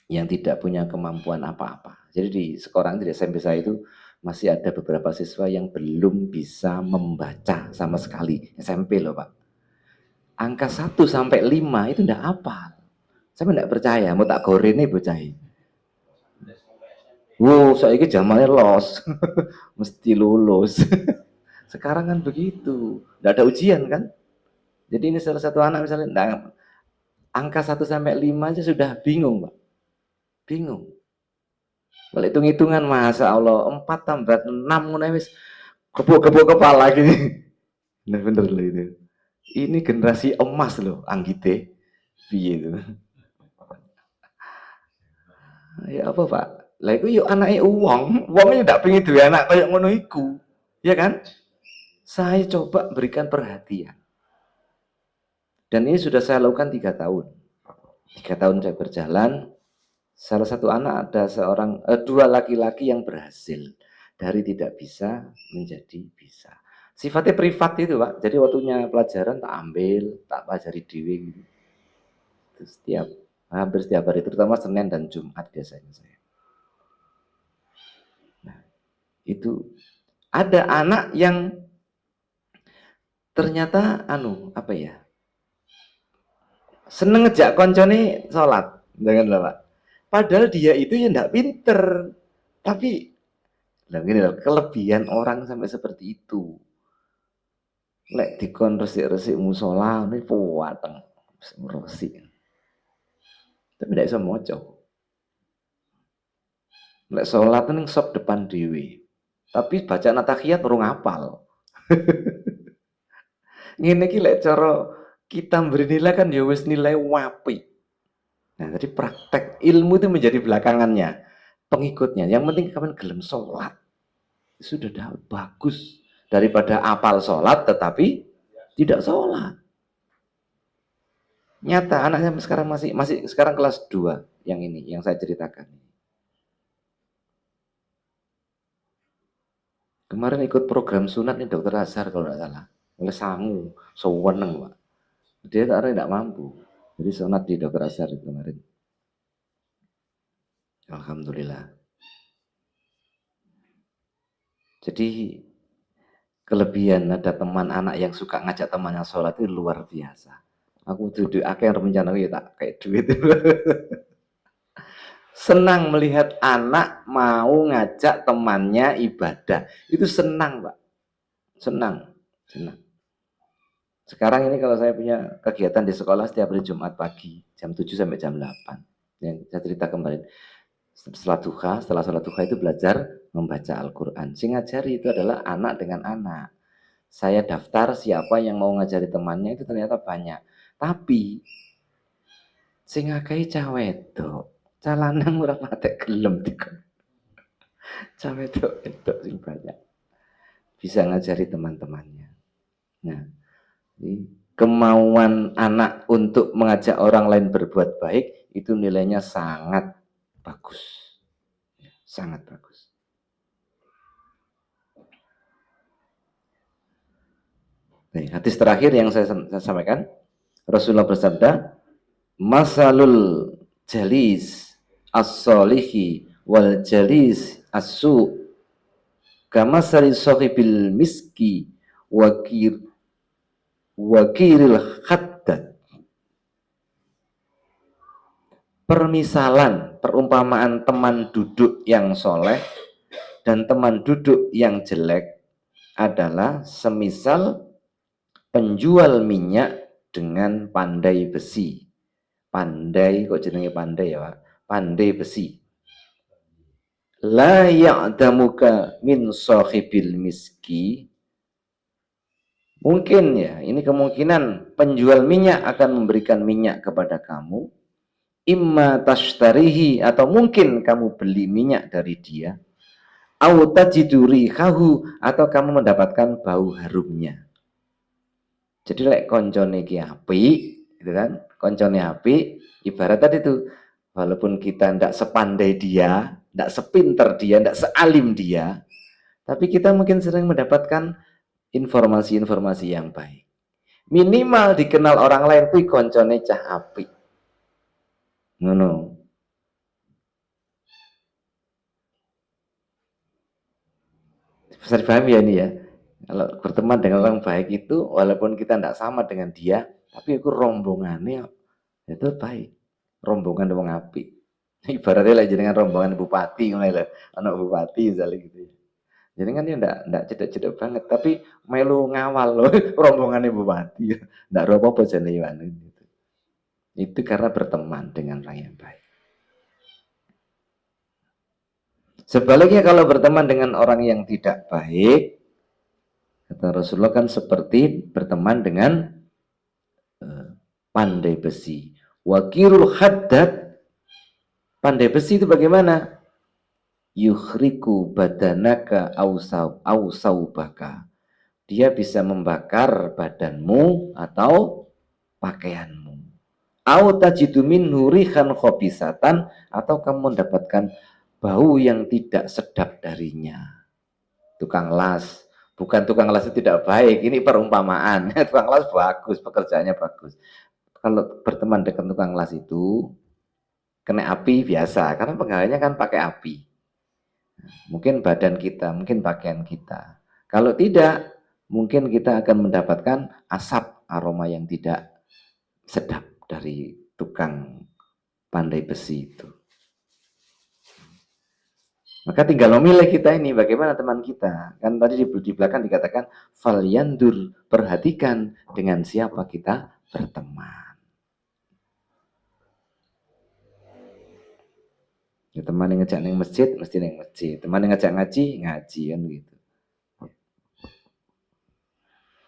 yang tidak punya kemampuan apa-apa. Jadi di sekolah di SMP saya itu masih ada beberapa siswa yang belum bisa membaca sama sekali. SMP loh Pak. Angka 1 sampai 5 itu enggak apa. Saya enggak percaya, mau tak gorene bocah ini. Wow, saiki zamannya los. Mesti lulus. Sekarang kan begitu. Enggak ada ujian kan? Jadi ini salah satu anak misalnya angka 1 sampai 5 aja sudah bingung, Pak. Bingung. Kalau hitung-hitungan masa Allah 4 tambah 6 ngono wis gebuk-gebuk kepala gini. Nah bener loh itu. Ini generasi emas loh, anggite. Piye itu? Ya apa Pak? Lah iku yo anake wong yo ndak pengen duwe anak kayak ngono iku. Ya kan? Saya coba berikan perhatian. Dan ini sudah saya lakukan 3 tahun. 3 tahun saya berjalan, salah satu anak ada dua laki-laki yang berhasil dari tidak bisa menjadi bisa. Sifatnya privat itu Pak. Jadi waktunya pelajaran tak ambil, tak pelajari dewe gitu. Hampir setiap hari, terutama Senin dan Jumat biasanya saya. Nah, itu ada anak yang ternyata seneng ngejak koncone sholat, jangan lah Pak. Padahal dia itu ya ndak pinter, tapi gini loh, kelebihan orang sampai seperti itu. Lek dikon resik-resik musola, ini puwateng, resik. Tapi ndak bisa moco. Lek sholat ning sop depan dewi. Tapi baca natahiyat baru ngapal. Ngene iki lek cara kita beri nilai kan ya wis nilai wapi. Nah, jadi praktek ilmu itu menjadi belakangannya, pengikutnya. Yang penting kapan gelem sholat. Sudah bagus daripada apal sholat tetapi tidak sholat. Nyata anaknya sekarang masih sekarang kelas 2 yang ini yang saya ceritakan. Kemarin ikut program sunat nih Dokter Azhar kalau tidak salah. Oleh sangu, seweneng Pak. Dia tidak mampu. Jadi sunat di Dokter Azhar kemarin. Alhamdulillah. Jadi kelebihan ada teman anak yang suka ngajak temannya sholat itu luar biasa. Aku duduk akhir rencana ya tak kayak duit. Senang melihat anak mau ngajak temannya ibadah. Itu senang, Pak. Senang. Sekarang ini kalau saya punya kegiatan di sekolah setiap hari Jumat pagi, jam 7 sampai jam 8. Yang saya cerita kemarin. Setelah sholat duha itu belajar membaca Al-Quran. Sing ngajari itu adalah anak dengan anak. Saya daftar siapa yang mau ngajari temannya itu ternyata banyak. Tapi sing akeh cah wedok. Cah lanang ora patek gelem dikon. Cah wedok sing banyak. Bisa ngajari teman-temannya. Nah, kemauan anak untuk mengajak orang lain berbuat baik itu nilainya sangat bagus. Sangat bagus. Nih, hadis terakhir yang saya sampaikan, Rasulullah bersabda, "Masalul jalis as-solihi wal jalis as-su kamasali sahibil miski wakiril haddad." Permisalan, perumpamaan teman duduk yang soleh dan teman duduk yang jelek adalah semisal penjual minyak dengan pandai besi. Pandai, kok jenenge pandai ya Pak? Pandai besi. La ya'damuka min sahibil miski Mungkin ya, ini kemungkinan penjual minyak akan memberikan minyak kepada kamu, imma tashtarihi, atau mungkin kamu beli minyak dari dia, au tajidu rihahu, atau kamu mendapatkan bau harumnya. Jadi lek koncone ki apik, gitu kan? Koncone apik, ibarat tadi itu, walaupun kita ndak sepandai dia, ndak sepinter dia, ndak sealim dia, tapi kita mungkin sering mendapatkan informasi-informasi yang baik. Minimal dikenal orang lain kuwi koncone cah apik. Ngono. Bisa dipahami ya ini ya. Kalau berteman dengan orang baik itu, walaupun kita tidak sama dengan dia, tapi itu rombongannya itu baik. Rombongan wong apik. Ibaratnya lah dengan rombongan bupati, anak bupati misalnya gitu. Jadi kan dia enggak cedek-cedek banget, tapi melu ngawal loh rombongannya bupati. Enggak apa-apa jenenge gitu. Itu karena berteman dengan orang yang baik. Sebaliknya kalau berteman dengan orang yang tidak baik, kata Rasulullah kan seperti berteman dengan pandai besi. Wakirul haddad, pandai besi itu bagaimana? Yuhriku badanaka ausaubaka. Dia bisa membakar badanmu atau pakaianmu. Au tajidu minhu rihan khobisatan, atau kamu mendapatkan bau yang tidak sedap darinya. Tukang las, bukan tukang las itu tidak baik, ini perumpamaan. Tukang las bagus, pekerjaannya bagus. Kalau berteman dengan tukang las itu kena api biasa, karena pegawainya kan pakai api. Mungkin badan kita, mungkin pakaian kita. Kalau tidak, mungkin kita akan mendapatkan asap aroma yang tidak sedap dari tukang pandai besi itu. Maka tinggal memilih kita ini bagaimana teman kita. Kan tadi di belakang dikatakan falyandur, perhatikan dengan siapa kita berteman. Ya, teman yang ngejak neng masjid mesti neng masjid. Teman yang ngajak ngaji ngaji kan gitu.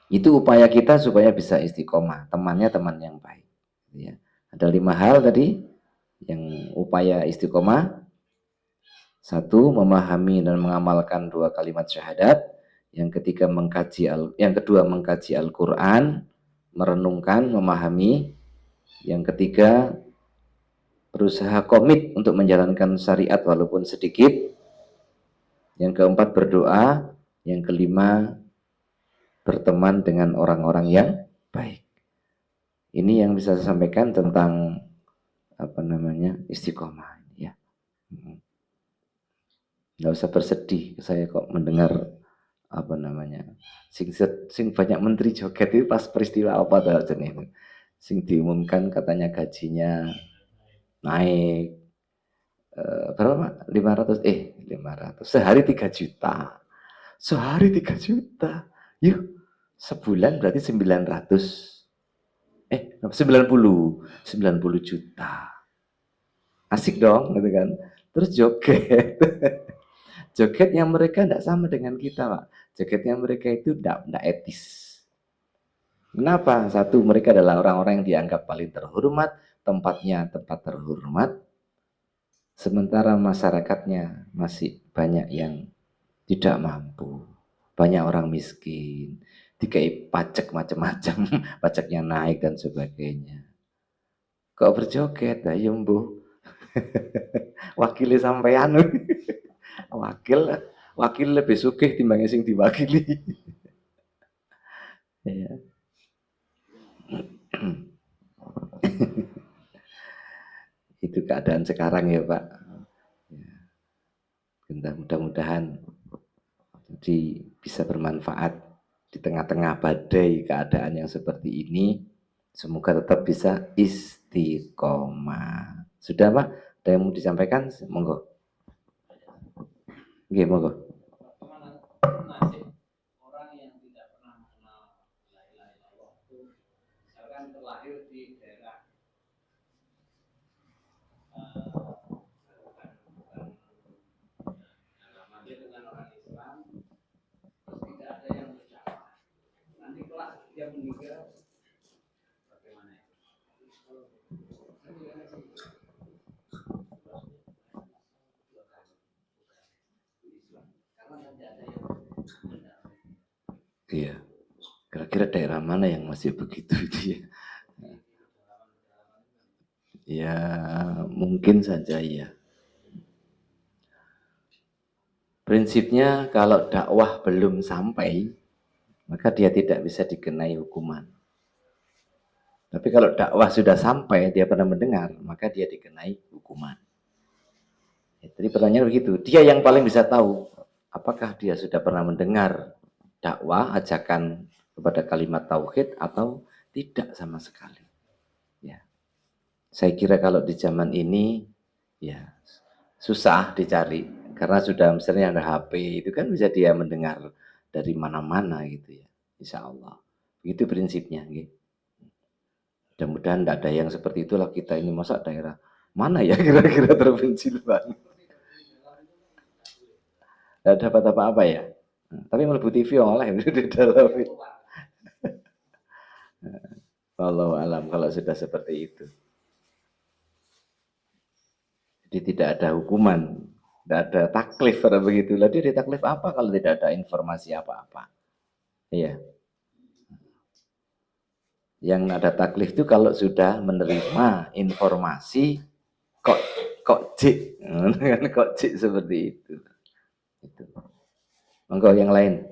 Itu upaya kita supaya bisa istiqomah. Temannya teman yang baik. Ya. Ada 5 hal tadi yang upaya istiqomah. 1, memahami dan mengamalkan 2 kalimat syahadat. Yang ketiga yang kedua mengkaji Al-Quran, merenungkan, memahami. Yang ketiga berusaha komit untuk menjalankan syariat walaupun sedikit. Yang keempat berdoa. Yang kelima berteman dengan orang-orang yang baik. Ini yang bisa saya sampaikan tentang istiqomah ya. Nggak usah bersedih saya kok mendengar sing banyak menteri joget itu pas peristiwa apa tuh jenis sing diumumkan katanya gajinya naik berapa 500 sehari 3 juta yuk sebulan berarti 90 juta, asik dong gitu kan. Terus joget joget yang mereka tidak sama dengan kita Pak, jogetnya mereka itu tidak etis. Kenapa? Satu, mereka adalah orang-orang yang dianggap paling terhormat, tempatnya tempat terhormat, sementara masyarakatnya masih banyak yang tidak mampu, banyak orang miskin, dikai pajak macam-macam, pajaknya naik dan sebagainya. Kok berjoget, ayo mbuh. Wakili sampean. wakil lebih sugih timbangnya sing diwakili. Ya. Itu keadaan sekarang ya Pak. Mudah-mudahan jadi bisa bermanfaat di tengah-tengah badai keadaan yang seperti ini. Semoga tetap bisa istiqomah. Sudah Pak? Ada yang mau disampaikan? Monggo. Oke, monggo. Orang yang tidak pernah mengenal la ilaha illallah itu misalkan terlahir di daerah dengan orang Islam, terus tidak ada yang berjamaah. Nanti kelak Iya, kira-kira daerah mana yang masih begitu itu ya? Ya, mungkin saja ya. Prinsipnya kalau dakwah belum sampai, maka dia tidak bisa dikenai hukuman. Tapi kalau dakwah sudah sampai, dia pernah mendengar, maka dia dikenai hukuman. Jadi pertanyaan begitu, dia yang paling bisa tahu apakah dia sudah pernah mendengar dakwah, ajakan kepada kalimat tauhid atau tidak sama sekali. Ya, saya kira kalau di zaman ini ya susah dicari karena sudah misalnya ada HP itu kan bisa dia mendengar dari mana-mana gitu ya, insya Allah. Begitu prinsipnya. Gitu. Mudah-mudahan tidak ada yang seperti itulah kita ini masa daerah mana ya kira-kira terpencil banget. Tidak dapat apa-apa ya. Tapi melebu TV oleh di dalam. Wallahu alam kalau sudah seperti itu. Jadi tidak ada hukuman, tidak ada taklif pada begitulah. Dia ditaklif apa kalau tidak ada informasi apa-apa? Iya. Yang ada taklif itu kalau sudah menerima informasi kok cik, kok cik seperti itu. Itu. Monggo yang lain.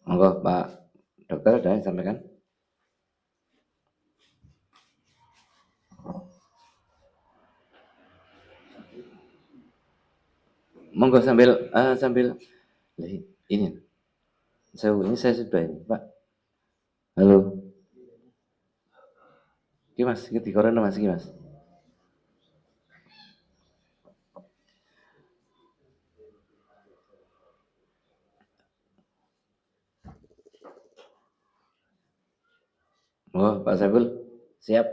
Monggo Pak Dokter ada yang sampaikan? Monggo sambil ini. Ini saya sudah ini, Pak. Halo. Ki Mas, di koran Mas Ki Mas. Oh, Pak Saiful, siap.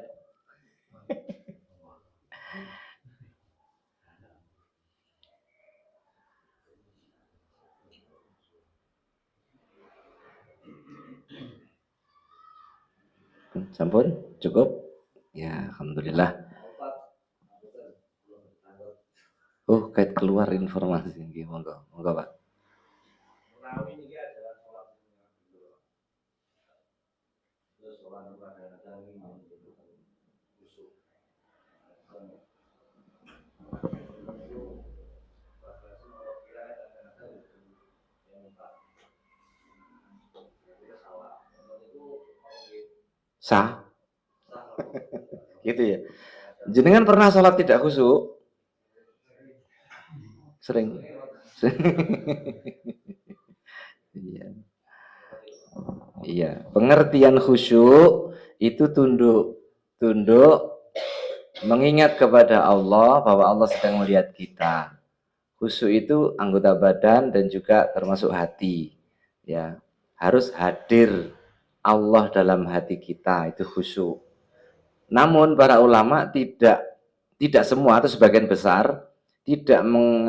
Sampun, cukup? Ya, alhamdulillah. Oh, kait keluar informasi nggih, monggo. Monggo, Pak. Sah? Gitu ya. Jenengan pernah sholat tidak khusyuk? Sering. Iya. Iya, pengertian khusyuk itu tunduk mengingat kepada Allah bahwa Allah sedang melihat kita. Khusyuk itu anggota badan dan juga termasuk hati. Ya, harus hadir Allah dalam hati kita, itu khusyuk. Namun para ulama tidak semua atau sebagian besar tidak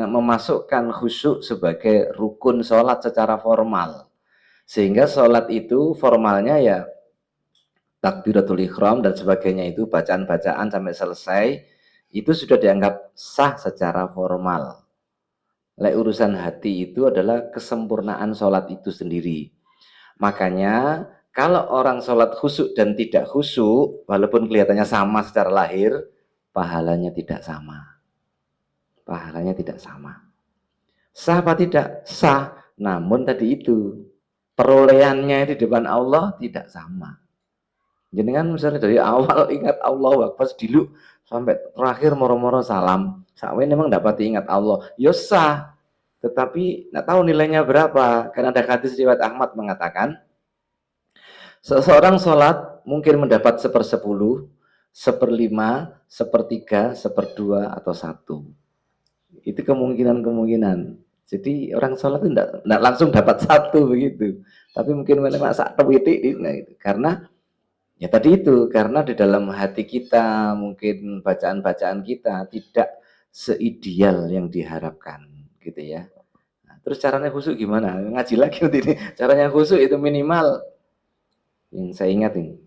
memasukkan khusyuk sebagai rukun sholat secara formal. Sehingga sholat itu formalnya ya takbiratul ihram dan sebagainya itu bacaan-bacaan sampai selesai itu sudah dianggap sah secara formal. Urusan hati itu adalah kesempurnaan sholat itu sendiri. Makanya kalau orang sholat khusyuk dan tidak khusyuk, walaupun kelihatannya sama secara lahir, pahalanya tidak sama. Pahalanya tidak sama. Sah apa tidak? Sah. Namun tadi itu perolehannya di depan Allah tidak sama. Jenengan misalnya dari awal ingat Allah pas dulu sampai terakhir moro-moro salam. Sakwen memang dapat ingat Allah. Ya sah. Tetapi nggak tahu nilainya berapa. Karena ada hadis riwayat Ahmad mengatakan seseorang sholat mungkin mendapat 1/10, 1/5, 1/3, 1/2 atau 1. Itu kemungkinan-kemungkinan. Jadi orang sholat itu tidak langsung dapat 1 begitu. Tapi mungkin memang satu titik nah itu. Karena ya tadi itu, karena di dalam hati kita mungkin bacaan-bacaan kita tidak seideal yang diharapkan gitu ya. Nah, Terus caranya khusyuk gimana? Ngaji lagi nanti ini. Caranya khusyuk itu minimal, yang saya ingat ini,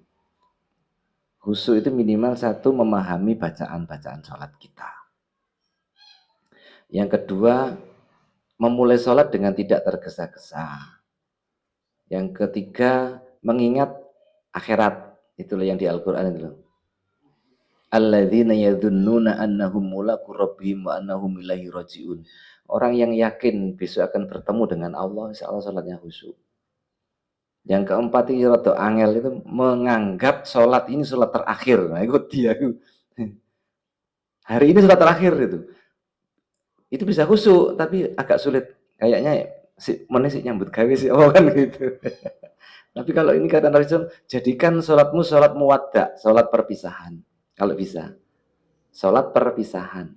khusyuk itu minimal satu, memahami bacaan-bacaan sholat kita. Yang kedua, memulai sholat dengan tidak tergesa-gesa. Yang ketiga, mengingat akhirat. Itulah yang di Al-Quran itu. Alladzina yadhunnuna annahum mulaqu rabbihim wa annahum ilaihi raji'un. Orang yang yakin besok akan bertemu dengan Allah, insya Allah sholatnya khusyuk. Yang keempat itu rada angel, itu menganggap sholat ini sholat terakhir. Nah, ikut dia. Hari ini sholat terakhir itu. Itu bisa khusyuk, tapi agak sulit. Kayaknya si menisik nyambut gawe sih, oh kan gitu. Tapi kalau ini kata Nabi SAW, jadikan sholatmu sholat muwadda, sholat perpisahan. Kalau bisa, sholat perpisahan.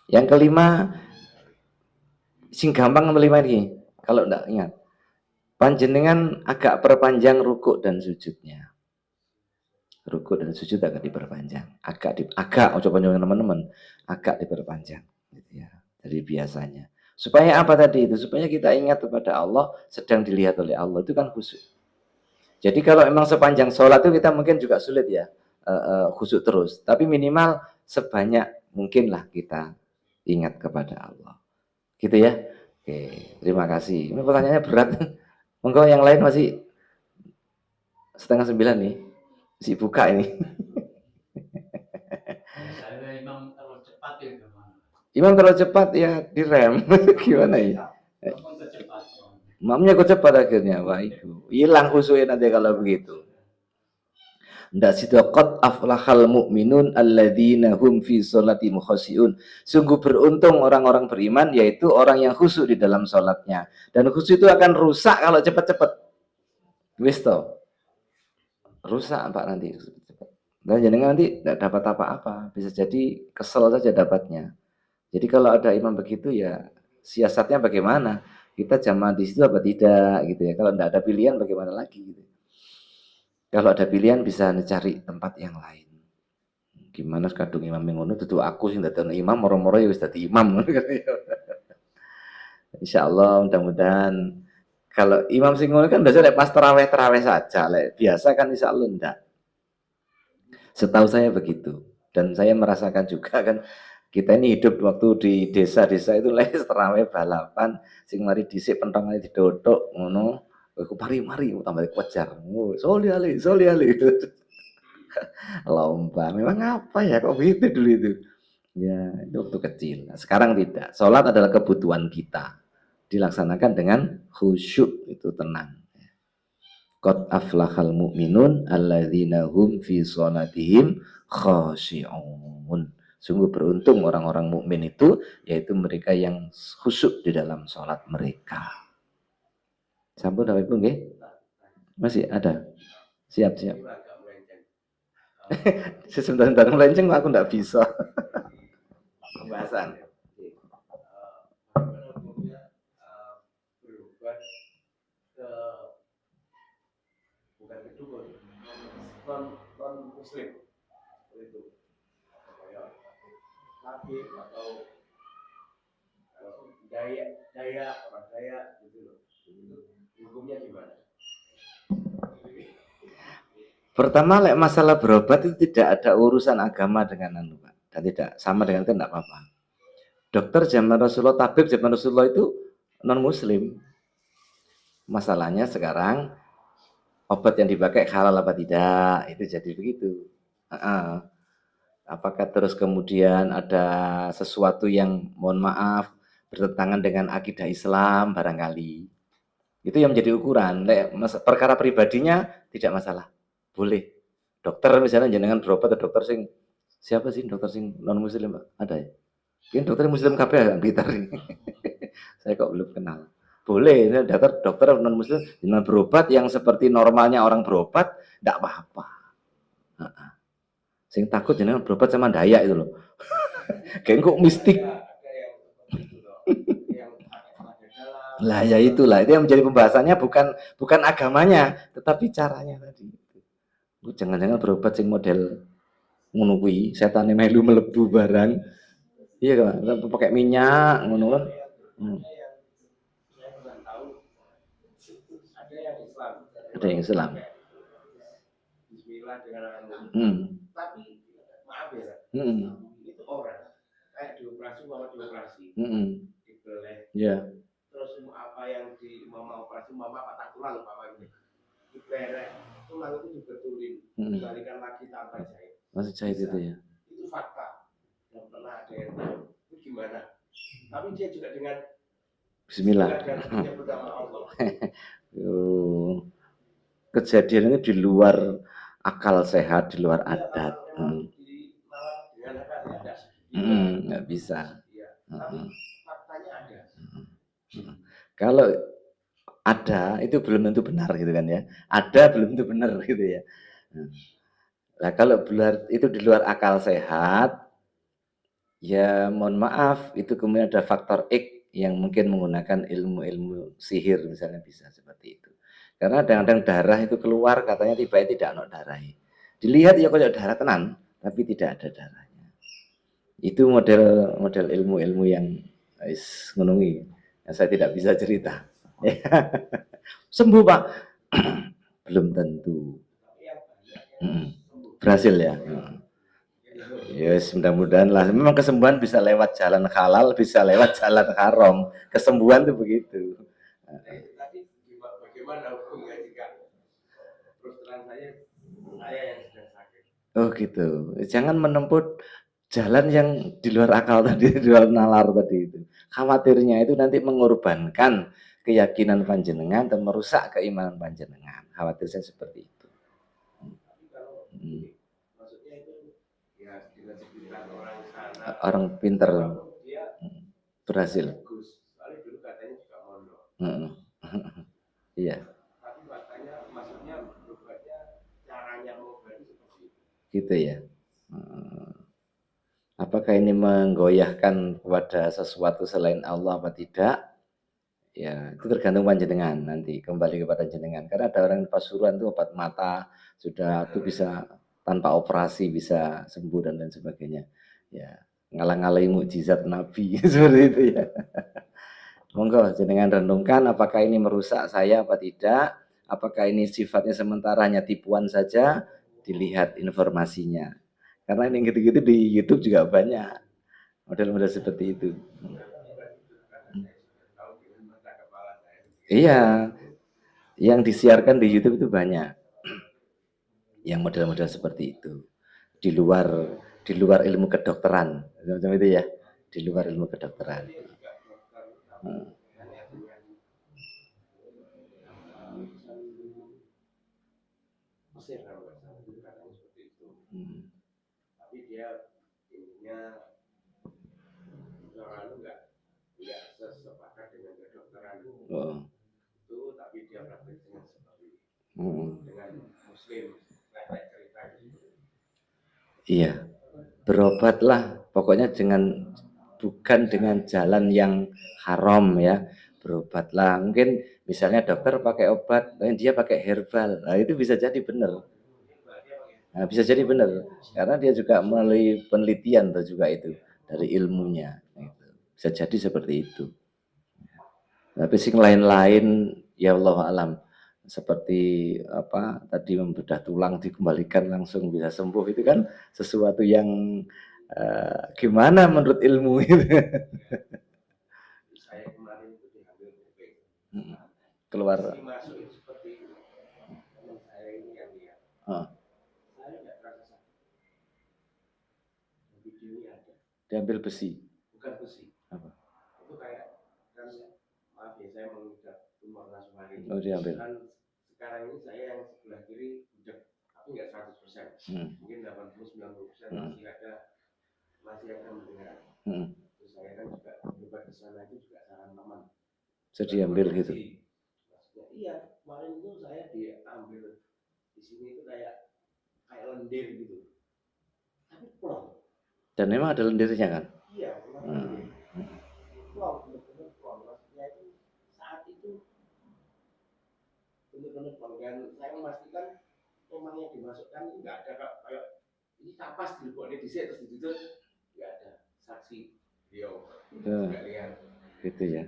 Yang kelima, sing gampang ngelima ini, kalau enggak ingat, panjenengan agak perpanjang rukuk dan sujudnya. Rukuk dan sujud agak diperpanjang, agak coba teman-teman, agak diperpanjang, gitu ya, dari biasanya. Supaya apa tadi itu? Supaya kita ingat kepada Allah, sedang dilihat oleh Allah, itu kan khusyuk. Jadi kalau emang sepanjang sholat itu kita mungkin juga sulit ya khusyuk terus, tapi minimal sebanyak mungkinlah kita ingat kepada Allah, gitu ya. Oke, terima kasih. Ini pertanyaannya berat. Monggo yang lain masih 8:30 nih, masih buka ini. Imam terlalu cepat ya direm. Gimana ya? Imamnya kok cepat akhirnya, wah itu hilang khusyuknya nanti kalau begitu. Ndak sidaqat aflahal mu'minun alladzina hum fi sholati mukhasyiun. Sungguh beruntung orang-orang beriman, yaitu orang yang khusyuk di dalam sholatnya. Dan khusyuk itu akan rusak kalau cepat-cepat. Wis to. Rusak Pak nanti. Dan jenengan nanti tidak dapat apa-apa, bisa jadi kesel saja dapatnya. Jadi kalau ada imam begitu ya siasatnya bagaimana? Kita jamaah di situ apa tidak gitu ya. Kalau tidak ada pilihan bagaimana lagi gitu. Kalau ada pilihan bisa mencari tempat yang lain. Gimana kadung imam ngono dudu aku sing dadi imam moro-moro ya wis dadi imam. Insyaallah mudah-mudahan kalau imam sing ngono kan biasa pas tarawih saja, biasa kan insyaallah enggak. Setahu saya begitu. Dan saya merasakan juga kan kita ini hidup waktu di desa-desa itu les tarawih balapan sing mari dhisik pentongane didodok ngono. Aku mari tambah kejar. Soli ali. Lomba. Memang apa ya kok begitu dulu itu? Ya, itu waktu kecil. Nah, sekarang tidak. Sholat adalah kebutuhan kita. Dilaksanakan dengan khusyuk, itu tenang. Qad aflahal mu'minun alladzina hum fi sholatihim khashi'un. Sungguh beruntung orang-orang mukmin itu, yaitu mereka yang khusyuk di dalam sholat mereka. Sampun Bapak Ibu nggih? Masih ada? Siap. Sebentar melenceng aku enggak bisa. Pembahasan. Non muslim itu kayak kafir atau daya orang daya gitu loh. Hukumnya gimana? Pertama, masalah berobat itu tidak ada urusan agama dengan anu, Pak. Dan tidak sama dengan itu enggak apa-apa. Dokter zaman Rasulullah, tabib zaman Rasulullah itu non muslim. Masalahnya sekarang obat yang dipakai halal apa tidak, itu jadi begitu. Apakah terus kemudian ada sesuatu yang mohon maaf bertentangan dengan akidah Islam barangkali. Itu yang menjadi ukuran. Perkara pribadinya tidak masalah. Boleh. Dokter misalnya jenengan berobat atau dokter sing siapa sih dokter sing non muslim Pak? Ada ya? Mungkin dokter muslim kabeh yang Blitar ini. Saya kok belum kenal. Boleh, dokter non muslim dengan berobat yang seperti normalnya orang berobat, tidak apa-apa. Sing takut jenengan berobat sama Dayak itu loh. Kayak kok mistik. Lah ya itulah, itu yang menjadi pembahasannya bukan agamanya, tetapi caranya tadi. Jangan-jangan berobat sing model ngono kuwi, setane melu melebu barang. Iya kan, pakai minyak ngono kan. Ada yang Islam. Ada yang Islam. Bismillah dengan tapi maaf ya. Itu orang kayak dioperasi dibeleh. Ya. Terus apa yang di mama operasi mama patah tulang gitu. Diperek tulang itu dibetulin, dibalikan lagi tanpa jahit. Masih jahit itu ya. Itu fakta. Yang pernah ada yang tahu. Itu gimana? Tapi dia juga dengan Bismillah dan menyebut nama Allah. Kejadian ini di luar akal sehat, di luar adat. Nggak bisa. Faktanya ada. Kalau ada itu belum tentu benar gitu kan ya. Ada belum tentu benar gitu ya. Nah, kalau itu di luar akal sehat, ya mohon maaf itu kemudian ada faktor X yang mungkin menggunakan ilmu-ilmu sihir misalnya bisa seperti itu. Karena kadang-kadang darah itu keluar katanya tiba-tiba tidak ada darah. Dilihat ya kayak darah tenan, tapi tidak ada darahnya. Itu model ilmu-ilmu yang menunggu yang saya tidak bisa cerita. Sembuh Pak? Belum tentu. Berhasil ya. Yes, mudah-mudahan lah. Memang kesembuhan bisa lewat jalan halal, bisa lewat jalan haram. Kesembuhan itu begitu. Tapi bagaimana hukumnya jika terus terang saya yang sedang sakit? Oh gitu. Jangan menempuh jalan yang di luar akal tadi, di luar nalar tadi itu. Khawatirnya itu nanti mengorbankan keyakinan panjenengan dan merusak keimanan panjenengan. Khawatir saya seperti itu. Maksudnya itu ya dengan sekitar orang sana. Orang pinter berhasil. Soalnya dulu katanya juga mondok. Iya. Tapi katanya maksudnya berubahnya caranya mengobati seperti itu. Gitu ya. Apakah ini menggoyahkan kepada sesuatu selain Allah atau tidak? Ya, itu tergantung panjenengan nanti kembali kepada jenengan. Karena ada orang Pasuruan itu obat mata sudah itu bisa tanpa operasi bisa sembuh dan lain sebagainya. Ya, ngalang-ngalai mukjizat Nabi seperti itu ya. Monggo jenengan renungkan apakah ini merusak saya apa tidak? Apakah ini sifatnya sementara hanya tipuan saja? Dilihat informasinya. Karena ini gitu-gitu di YouTube juga banyak model-model seperti itu. Iya, yang disiarkan di YouTube itu banyak, yang model-model seperti itu. Di luar ilmu kedokteran, macam itu ya, di luar ilmu kedokteran. Mesir kalau nggak salah itu katanya seperti itu. Tapi dia intinya orang nggak sesepakat dengan kedokteran itu, tapi dia praktek dengan seperti dengan Muslim kayak cerita gitu. Iya, berobatlah pokoknya bukan dengan jalan yang haram ya. Berobatlah mungkin misalnya dokter pakai obat dia pakai herbal, nah itu bisa jadi benar. Nah, bisa jadi benar karena dia juga melalui penelitian tuh juga itu dari ilmunya gitu. Bisa jadi seperti itu. Tapi sing lain-lain ya Allah alam seperti apa tadi membedah tulang dikembalikan langsung bisa sembuh itu kan sesuatu yang gimana menurut ilmu itu. Saya kemarin itu diambil keluar. Masuk itu seperti saya ini yang lihat. Saya nggak terasa sakit. Videonya ada. Diambil besi. Bukan besi. Apa? Itu kayak kan maaf ya saya mengidap tumor nasuhari. Oh diambil. Kan sekarang ini saya yang sebelah kiri budak tapi nggak 100%. Mungkin 80-90% masih ada mendengar. Terus saya kan juga coba ke sana itu juga saran teman. Jadi diambil gitu. Maksudnya iya kemarin itu saya diambil di sini itu kayak lendir gitu. Tapi plong. Dan memang ada lendirnya kan? Iya, memang plong, benar-benar plong. Maksudnya itu saat itu benar-benar plong. Dan saya memastikan memang yang dimasukkan itu nggak ada kayak ini kapas dileboknya di sini terus ditutup, nggak ada saksi beliau nggak lihat. gitu ya.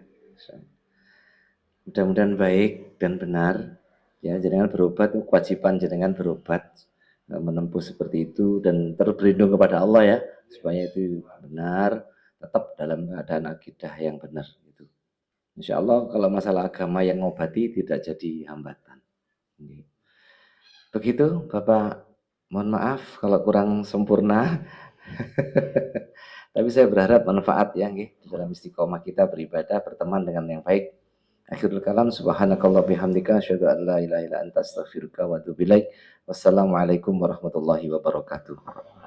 Mudah-mudahan baik dan benar. Ya, jenengan berobat, kewajiban jenengan berobat, menempuh seperti itu dan terus berlindung kepada Allah ya, supaya itu benar, tetap dalam keadaan akidah yang benar gitu. Insya Allah kalau masalah agama yang ngobati tidak jadi hambatan. Begitu Bapak, mohon maaf kalau kurang sempurna. Tapi saya berharap manfaat ya nggih, di dalam istiqomah kita beribadah, berteman dengan yang baik. Akhirul kalam, subhanakallah bihamdika asyhadu an la ilaha illa anta astaghfiruka wa atubu ilaik. Wassalamualaikum warahmatullahi wabarakatuh.